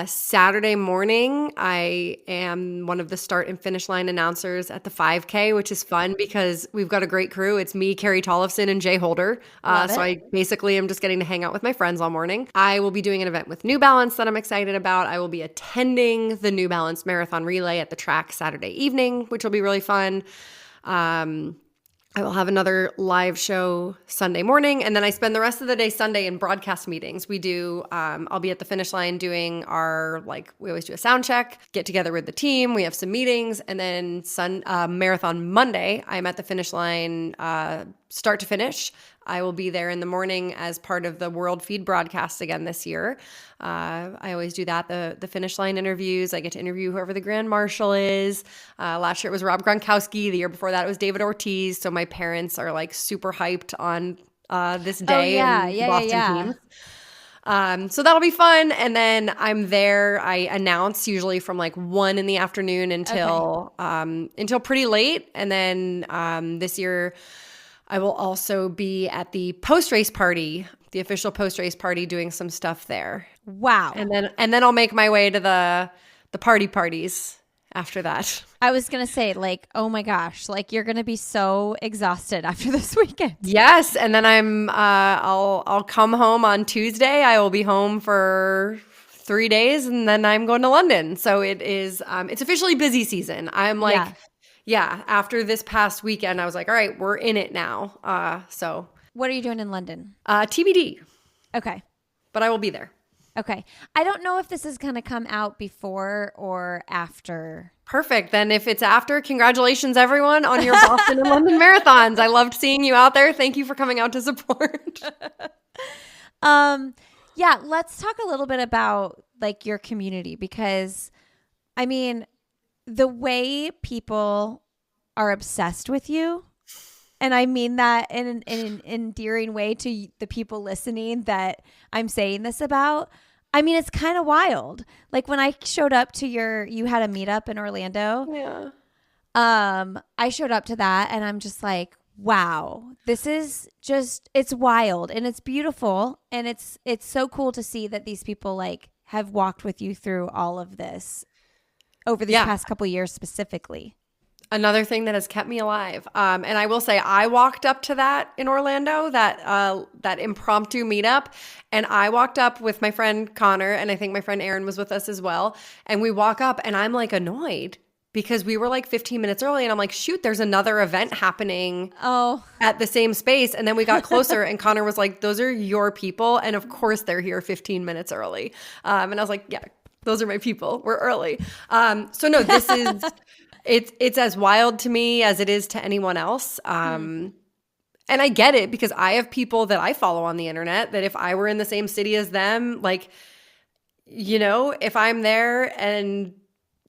Saturday morning, I am one of the start and finish line announcers at the 5K, which is fun because we've got a great crew. It's me, Carrie Tollefson, and Jay Holder. So I basically am just getting to hang out with my friends all morning. I will be doing an event with New Balance that I'm excited about. I will be attending the New Balance Marathon Relay at the track Saturday evening, which will be really fun. I will have another live show Sunday morning, and then I spend the rest of the day Sunday in broadcast meetings. We do, I'll be at the finish line doing our, we always do a sound check, get together with the team, we have some meetings, and then Marathon Monday, I'm at the finish line start to finish. I will be there in the morning as part of the World Feed broadcast again this year. I always do that, the finish line interviews. I get to interview whoever the Grand Marshal is. Last year it was Rob Gronkowski. The year before that it was David Ortiz. So my parents are like super hyped on this day and Boston teams. So that'll be fun. And then I'm there. I announce usually from like 1 in the afternoon until pretty late. And then this year I will also be at the post-race party, the official post-race party, doing some stuff there. Wow. And then I'll make my way to the parties after that. I was going to say, like, oh my gosh, like you're going to be so exhausted after this weekend. Yes. And then I'll come home on Tuesday. I will be home for 3 days and then I'm going to London. So it is, it's officially busy season. I'm like, yeah, after this past weekend, I was like, all right, we're in it now. So what are you doing in London? TBD. Okay. But I will be there. Okay. I don't know if this is going to come out before or after. Perfect. Then if it's after, congratulations, everyone, on your Boston and London marathons. I loved seeing you out there. Thank you for coming out to support. Yeah, let's talk a little bit about like your community because, I mean, the way people are obsessed with you, and I mean that in an endearing way to the people listening that I'm saying this about. I mean, it's kind of wild. Like when I showed up to you had a meetup in Orlando. Yeah. I showed up to that and I'm just like, wow, this is just, it's wild and it's beautiful. And it's so cool to see that these people like have walked with you through all of this over these past couple of years specifically. Another thing that has kept me alive. And I will say I walked up to that in Orlando, that impromptu meetup. And I walked up with my friend Connor, and I think my friend Aaron was with us as well. And we walk up and I'm like annoyed because we were like 15 minutes early. And I'm like, shoot, there's another event happening at the same space. And then we got closer and Connor was like, those are your people. And of course they're here 15 minutes early. And I was like, yeah, Those are my people. We're early. So no, this is it's as wild to me as it is to anyone else. And I get it because I have people that I follow on the internet that if I were in the same city as them, like, you know, if I'm there and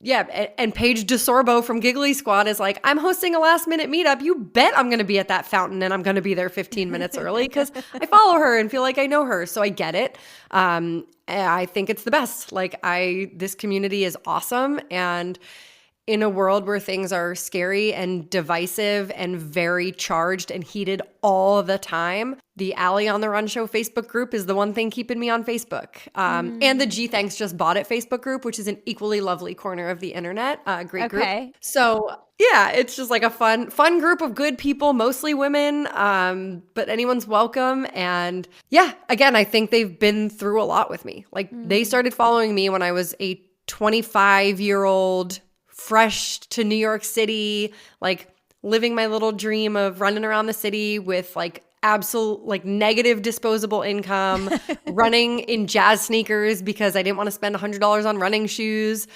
Paige DeSorbo from Giggly Squad is like, I'm hosting a last minute meetup. You bet I'm going to be at that fountain and I'm going to be there 15 minutes early because I follow her and feel like I know her. So I get it. I think it's the best. Like this community is awesome. And in a world where things are scary and divisive and very charged and heated all the time, the Allie on the Run Show Facebook group is the one thing keeping me on Facebook. And the G Thanks Just Bought It Facebook group, which is an equally lovely corner of the internet. Great group. So yeah, it's just like a fun group of good people, mostly women, but anyone's welcome. And yeah, again, I think they've been through a lot with me. Like they started following me when I was a 25-year-old fresh to New York City, like living my little dream of running around the city with like absolute like negative disposable income, running in jazz sneakers because I didn't want to spend $100 on running shoes.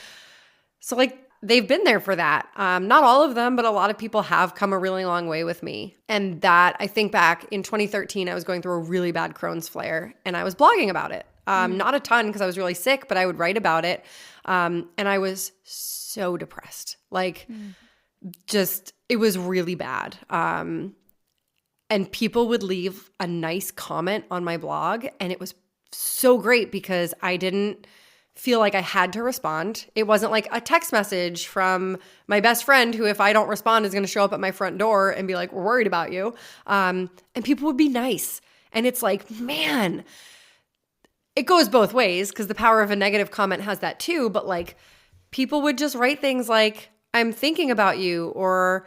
So like they've been there for that. Not all of them, but a lot of people have come a really long way with me. And that I think back in 2013, I was going through a really bad Crohn's flare and I was blogging about it. Not a ton because I was really sick, but I would write about it. And I was so depressed. Like just, it was really bad. And people would leave a nice comment on my blog and it was so great because I didn't feel like I had to respond. It wasn't like a text message from my best friend who, if I don't respond, is going to show up at my front door and be like, we're worried about you. And people would be nice. And it's like, man, it goes both ways because the power of a negative comment has that too. But like people would just write things like, I'm thinking about you, or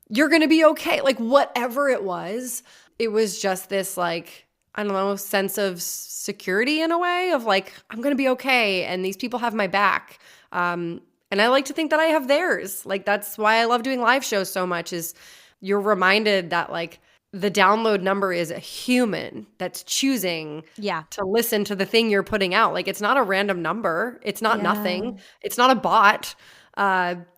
you're going to be okay. Like whatever it was just this like, I don't know, sense of security in a way of like, I'm going to be okay. And these people have my back. And I like to think that I have theirs. Like that's why I love doing live shows so much is you're reminded that like the download number is a human that's choosing to listen to the thing you're putting out. Like it's not a random number. It's not nothing. It's not a bot.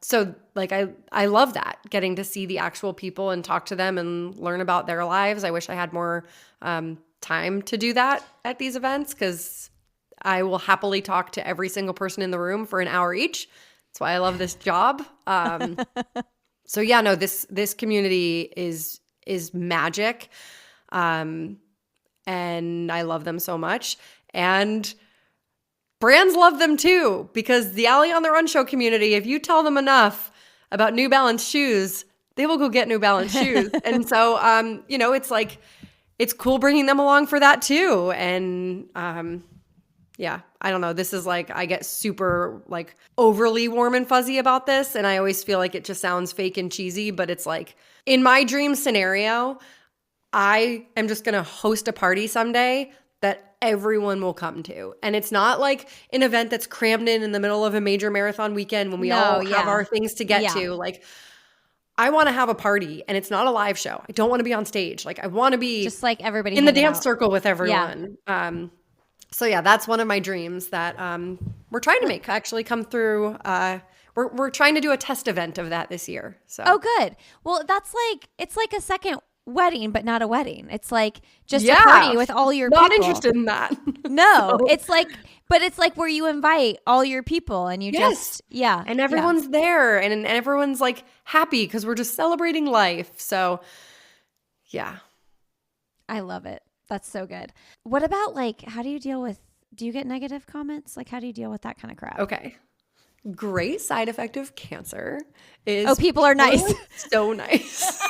So like I love that, getting to see the actual people and talk to them and learn about their lives. I wish I had more time to do that at these events because I will happily talk to every single person in the room for an hour each. That's why I love this job. So yeah, no, this community is magic. And I love them so much. And brands love them too, because the Allie on the Run Show community, if you tell them enough about New Balance shoes, they will go get New Balance shoes. And so, you know, it's like, it's cool bringing them along for that too. And, yeah, I don't know. This is like, I get super like overly warm and fuzzy about this. And I always feel like it just sounds fake and cheesy, but it's like in my dream scenario, I am just going to host a party someday that everyone will come to. And it's not like an event that's crammed in the middle of a major marathon weekend when we all have our things to get to. Like, I want to have a party and it's not a live show. I don't want to be on stage. Like, I want to be just like everybody in the dance circle with everyone. Yeah. So yeah, that's one of my dreams that we're trying to make actually come through. We're trying to do a test event of that this year. So good. Well, that's like, it's like a second wedding, but not a wedding. It's like just a party with all your people. Not interested in that. No, so. It's like, but it's like where you invite all your people and you and everyone's there and everyone's like happy because we're just celebrating life. So yeah. I love it. That's so good. What about like, how do you deal with, do you get negative comments? Like, how do you deal with that kind of crap? Okay. Great side effect of cancer is people are nice. So nice.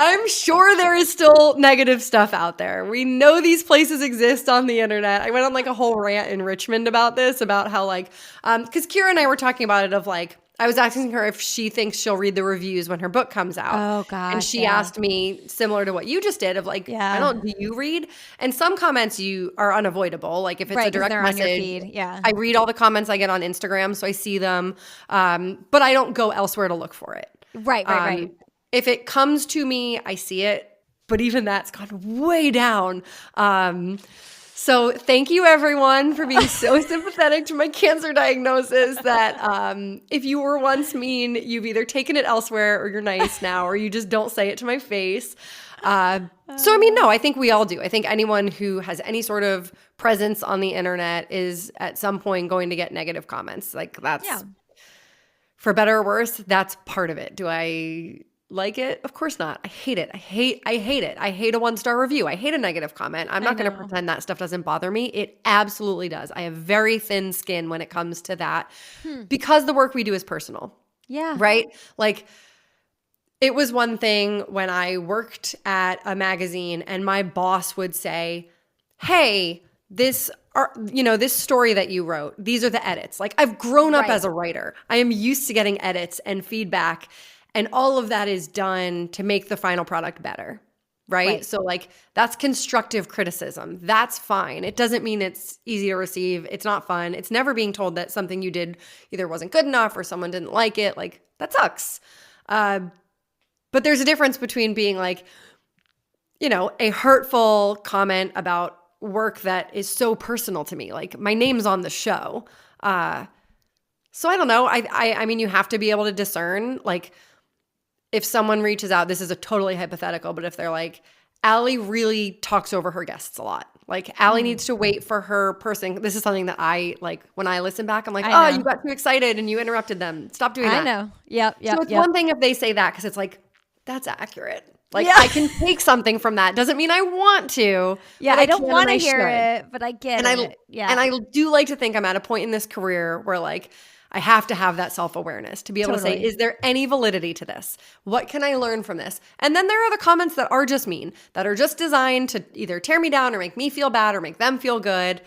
I'm sure there is still negative stuff out there. We know these places exist on the internet. I went on like a whole rant in Richmond about this, about how like, because Kira and I were talking about it of like, I was asking her if she thinks she'll read the reviews when her book comes out. Oh, gosh. And she asked me, similar to what you just did, of like, do you read? And some comments you are unavoidable. Like if it's a direct message, on your feed. I read all the comments I get on Instagram, so I see them. But I don't go elsewhere to look for it. Right. If it comes to me, I see it. But even that's gone way down. So thank you everyone for being so sympathetic to my cancer diagnosis that if you were once mean, you've either taken it elsewhere or you're nice now or you just don't say it to my face. So, I mean, no, I think we all do. I think anyone who has any sort of presence on the internet is at some point going to get negative comments. Like that's, for better or worse, that's part of it. Do I like it? Of course not. I hate it. I hate it. I hate a 1-star review. I hate a negative comment. I'm not going to pretend that stuff doesn't bother me. It absolutely does. I have very thin skin when it comes to that because the work we do is personal. Yeah. Right? Like it was one thing when I worked at a magazine and my boss would say, hey, this story that you wrote, these are the edits. Like I've grown up as a writer. I am used to getting edits and feedback. And all of that is done to make the final product better, right? So like that's constructive criticism. That's fine. It doesn't mean it's easy to receive. It's not fun. It's never being told that something you did either wasn't good enough or someone didn't like it. Like that sucks. But there's a difference between being like, a hurtful comment about work that is so personal to me. Like my name's on the show. So I don't know. I mean, you have to be able to discern like, if someone reaches out, this is a totally hypothetical, but if they're like, Allie really talks over her guests a lot. Like Allie needs to wait for her person. This is something that I like when I listen back, I'm like, you got too excited and you interrupted them. Stop doing that. I know. Yep. So it's one thing if they say that because it's like, that's accurate. Like I can take something from that. Doesn't mean I want to. Yeah, I don't want to hear it, but I get it. And I do like to think I'm at a point in this career where like, I have to have that self-awareness to be able to say, is there any validity to this? What can I learn from this? And then there are the comments that are just mean, that are just designed to either tear me down or make me feel bad or make them feel good.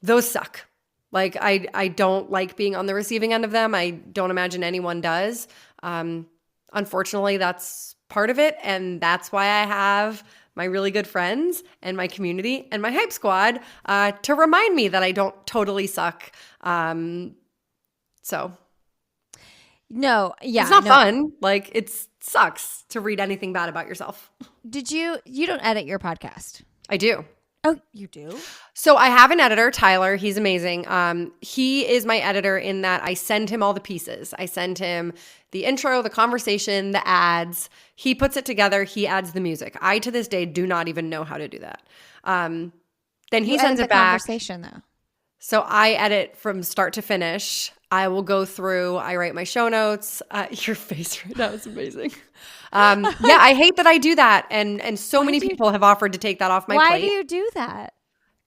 Those suck. Like I don't like being on the receiving end of them. I don't imagine anyone does. Unfortunately, that's part of it. And that's why I have my really good friends and my community and my hype squad to remind me that I don't totally suck. So no, yeah, it's not fun. Like it sucks to read anything bad about yourself. You don't edit your podcast? I do. Oh, you do? So I have an editor, Tyler. He's amazing. He is my editor in that I send him all the pieces. I send him the intro, the conversation, the ads. He puts it together. He adds the music. I, to this day, do not even know how to do that. Then he sends it back. Conversation, though. So I edit from start to finish. I will go through. I write my show notes. Your face right now is amazing. I hate that I do that. And so many people have offered to take that off my plate. Why do you do that?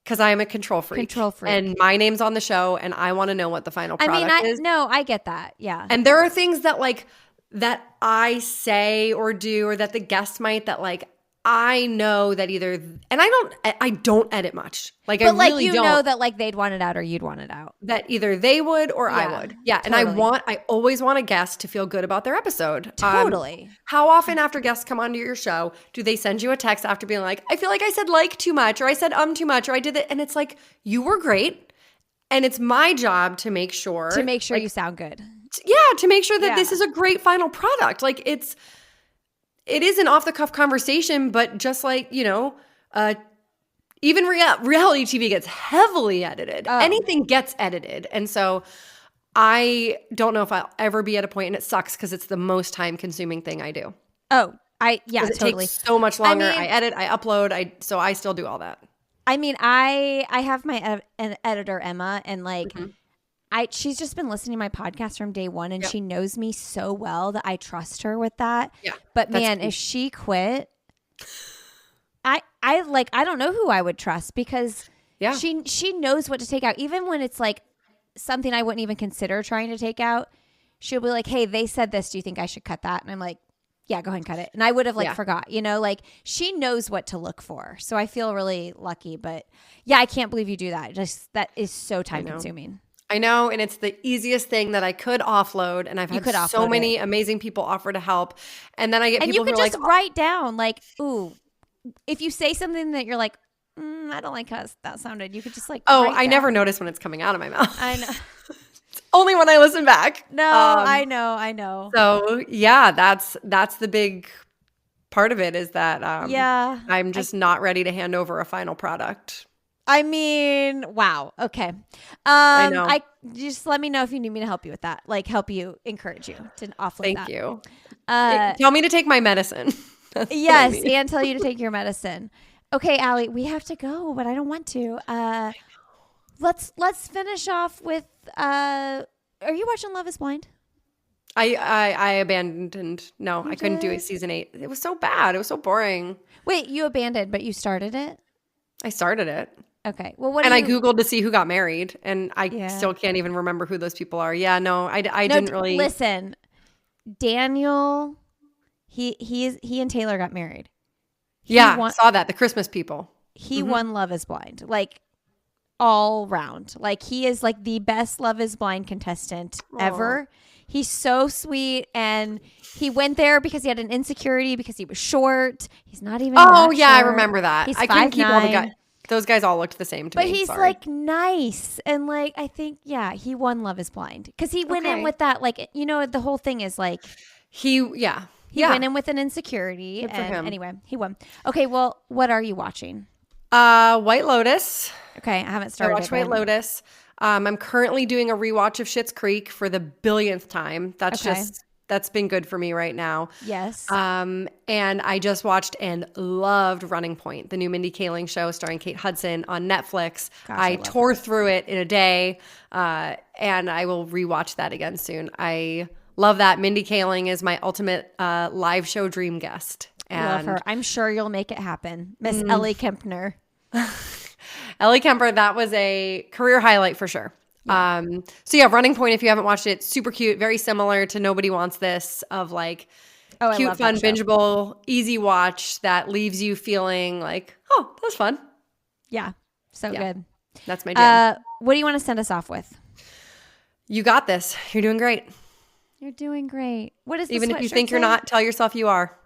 Because I am a control freak. And my name's on the show and I want to know what the final product is. No, I get that. Yeah. And there are things that like that I say or do or that the guest might that like I know that either and I don't edit much. Like but I like really don't. Know that like they'd want it out or you'd want it out. That either they would or I would. Yeah. Totally. And I always want a guest to feel good about their episode. Totally. How often after guests come onto your show do they send you a text after being like, I feel like I said like too much or I said too much or I did it and it's like you were great and it's my job to make sure like, you sound good. To make sure that this is a great final product. Like it is an off-the-cuff conversation, but just like, even reality TV gets heavily edited. Oh. Anything gets edited. And so I don't know if I'll ever be at a point, and it sucks because it's the most time-consuming thing I do. Oh, it totally. Takes so much longer. I edit, I upload, so I still do all that. I mean, I have my an editor, Emma, and like she's just been listening to my podcast from day one and she knows me so well that I trust her with that. Yeah. But man, if she quit, I don't know who I would trust because she knows what to take out. Even when it's like something I wouldn't even consider trying to take out, she'll be like, hey, they said this. Do you think I should cut that? And I'm like, yeah, go ahead and cut it. And I would have forgot, like she knows what to look for. So I feel really lucky, but yeah, I can't believe you do that. Just that is so time consuming. I know, and it's the easiest thing that I could offload, and I've had so many amazing people offer to help, and then I get people who are like, and you could just write down like, ooh, if you say something that you're like, I don't like how that sounded, you could just like, I never notice when it's coming out of my mouth. I know. It's only when I listen back. No, I know. So yeah, that's the big part of it is that Yeah. I'm just not ready to hand over a final product. I mean, wow. Okay. I know. I just let me know if you need me to help you with that. Like help you, encourage you to offload that. Thank you. Uh, Tell me to take my medicine. That's what I yes, need. and tell you to take your medicine. Okay, Allie, we have to go, but I don't want to. Let's finish off with are you watching Love is Blind? I abandoned. No, You I couldn't do did? it. Season 8. It was so bad. It was so boring. Wait, you abandoned, but you started it? I started it. Okay. Well, what And do I you Googled to see who got married, and I Yeah. still can't even remember who those people are. Yeah, no, I No, didn't really. listen. Daniel, he and Taylor got married. Yeah, saw that. The Christmas people. He won Love is Blind, like all round. Like he is like the best Love is Blind contestant ever. He's so sweet, and he went there because he had an insecurity because he was short. He's not even. Oh that yeah, I short. remember that. He's I couldn't keep all the 5'9". guys. Those guys all looked the same to But me. he's Sorry. like nice, and like I think he won Love is Blind because he went in with that like the whole thing is like he went in with an insecurity. Good for and him. Anyway, he won. Okay, well, what are you watching? White Lotus. Okay, I haven't I started. watched White Lotus. I'm currently doing a rewatch of Schitt's Creek for the billionth time. That's been good for me right now. Yes. And I just watched and loved Running Point, the new Mindy Kaling show starring Kate Hudson on Netflix. Gosh, I I love tore through it in a day, and I will rewatch that again soon. I love that. Mindy Kaling is my ultimate live show dream guest. And Love her. I'm sure you'll make it happen. Miss Ellie Kempner. Ellie Kemper, that was a career highlight for sure. Yeah. So yeah, Running Point, if you haven't watched it, super cute, very similar to Nobody Wants This, of like cute, fun, bingeable, easy watch that leaves you feeling like, oh, that was fun. Yeah. So good. That's my jam. What do you want to send us off with? You got this. You're doing great. You're doing great. What is the Even if you sweatshirt think you're say? not, tell yourself you are.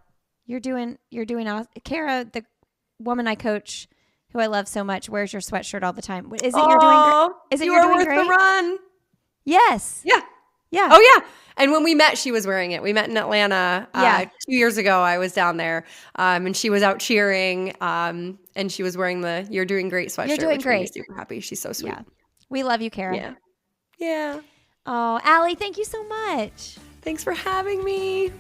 You're doing awesome. Kara, the woman I coach, who I love so much, wears your sweatshirt all the time. Is it you're doing great? Is it you you're are doing worth great? the run. Yes. Yeah. Yeah. Oh yeah. And when we met, she was wearing it. We met in Atlanta 2 years ago. I was down there, and she was out cheering, and she was wearing the "You're Doing Great" sweatshirt. You're doing which made me great. super happy. She's so sweet. Yeah. We love you, Kara. Yeah. Yeah. Oh, Allie, thank you so much. Thanks for having me.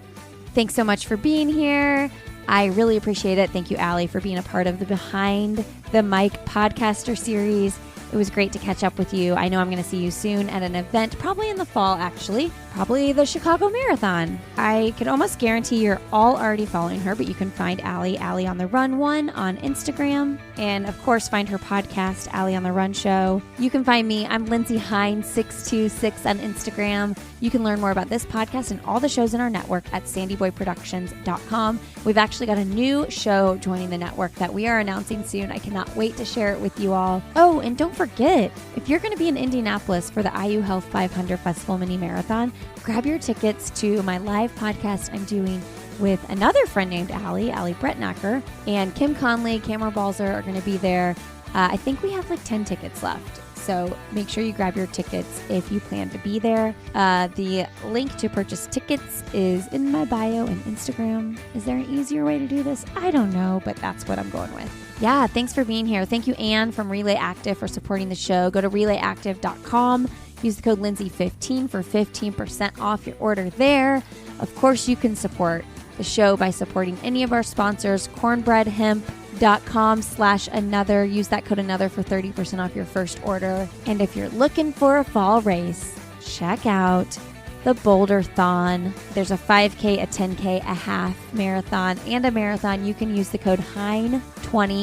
Thanks so much for being here. I really appreciate it. Thank you, Allie, for being a part of the Behind the Mic podcaster series. It was great to catch up with you. I know I'm going to see you soon at an event, probably in the fall, actually. Probably the Chicago Marathon. I could almost guarantee you're all already following her, but you can find Allie on the Run One on Instagram. And of course, find her podcast, Allie on the Run Show. You can find me. I'm Lindsay Hine 626 on Instagram. You can learn more about this podcast and all the shows in our network at sandyboyproductions.com. We've actually got a new show joining the network that we are announcing soon. I cannot wait to share it with you all. Oh, and don't forget, if you're going to be in Indianapolis for the IU Health 500 Festival Mini Marathon, grab your tickets to my live podcast I'm doing with another friend named Allie Brettnacker, and Kim Conley, Cameron Balzer are going to be there. I think we have like 10 tickets left. So make sure you grab your tickets if you plan to be there. The link to purchase tickets is in my bio and Instagram. Is there an easier way to do this? I don't know, but that's what I'm going with. Yeah, thanks for being here. Thank you, Anne from Relay Active, for supporting the show. Go to relayactive.com. Use the code Lindsay15 for 15% off your order there. Of course, you can support the show by supporting any of our sponsors, cornbreadhemp.com/another. Use that code another for 30% off your first order. And if you're looking for a fall race, check out the Boulder-thon. There's a 5K, a 10K, a half marathon, and a marathon. You can use the code HEIN20,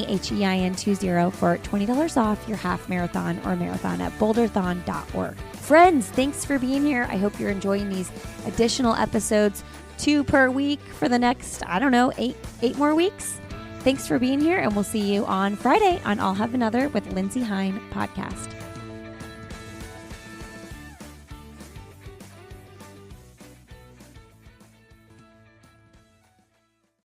HEIN20, for $20 off your half marathon or marathon at boulderthon.org. Friends, thanks for being here. I hope you're enjoying these additional episodes, 2 per week for the next, 8 more weeks. Thanks for being here, and we'll see you on Friday on I'll Have Another with Lindsay Hine podcast.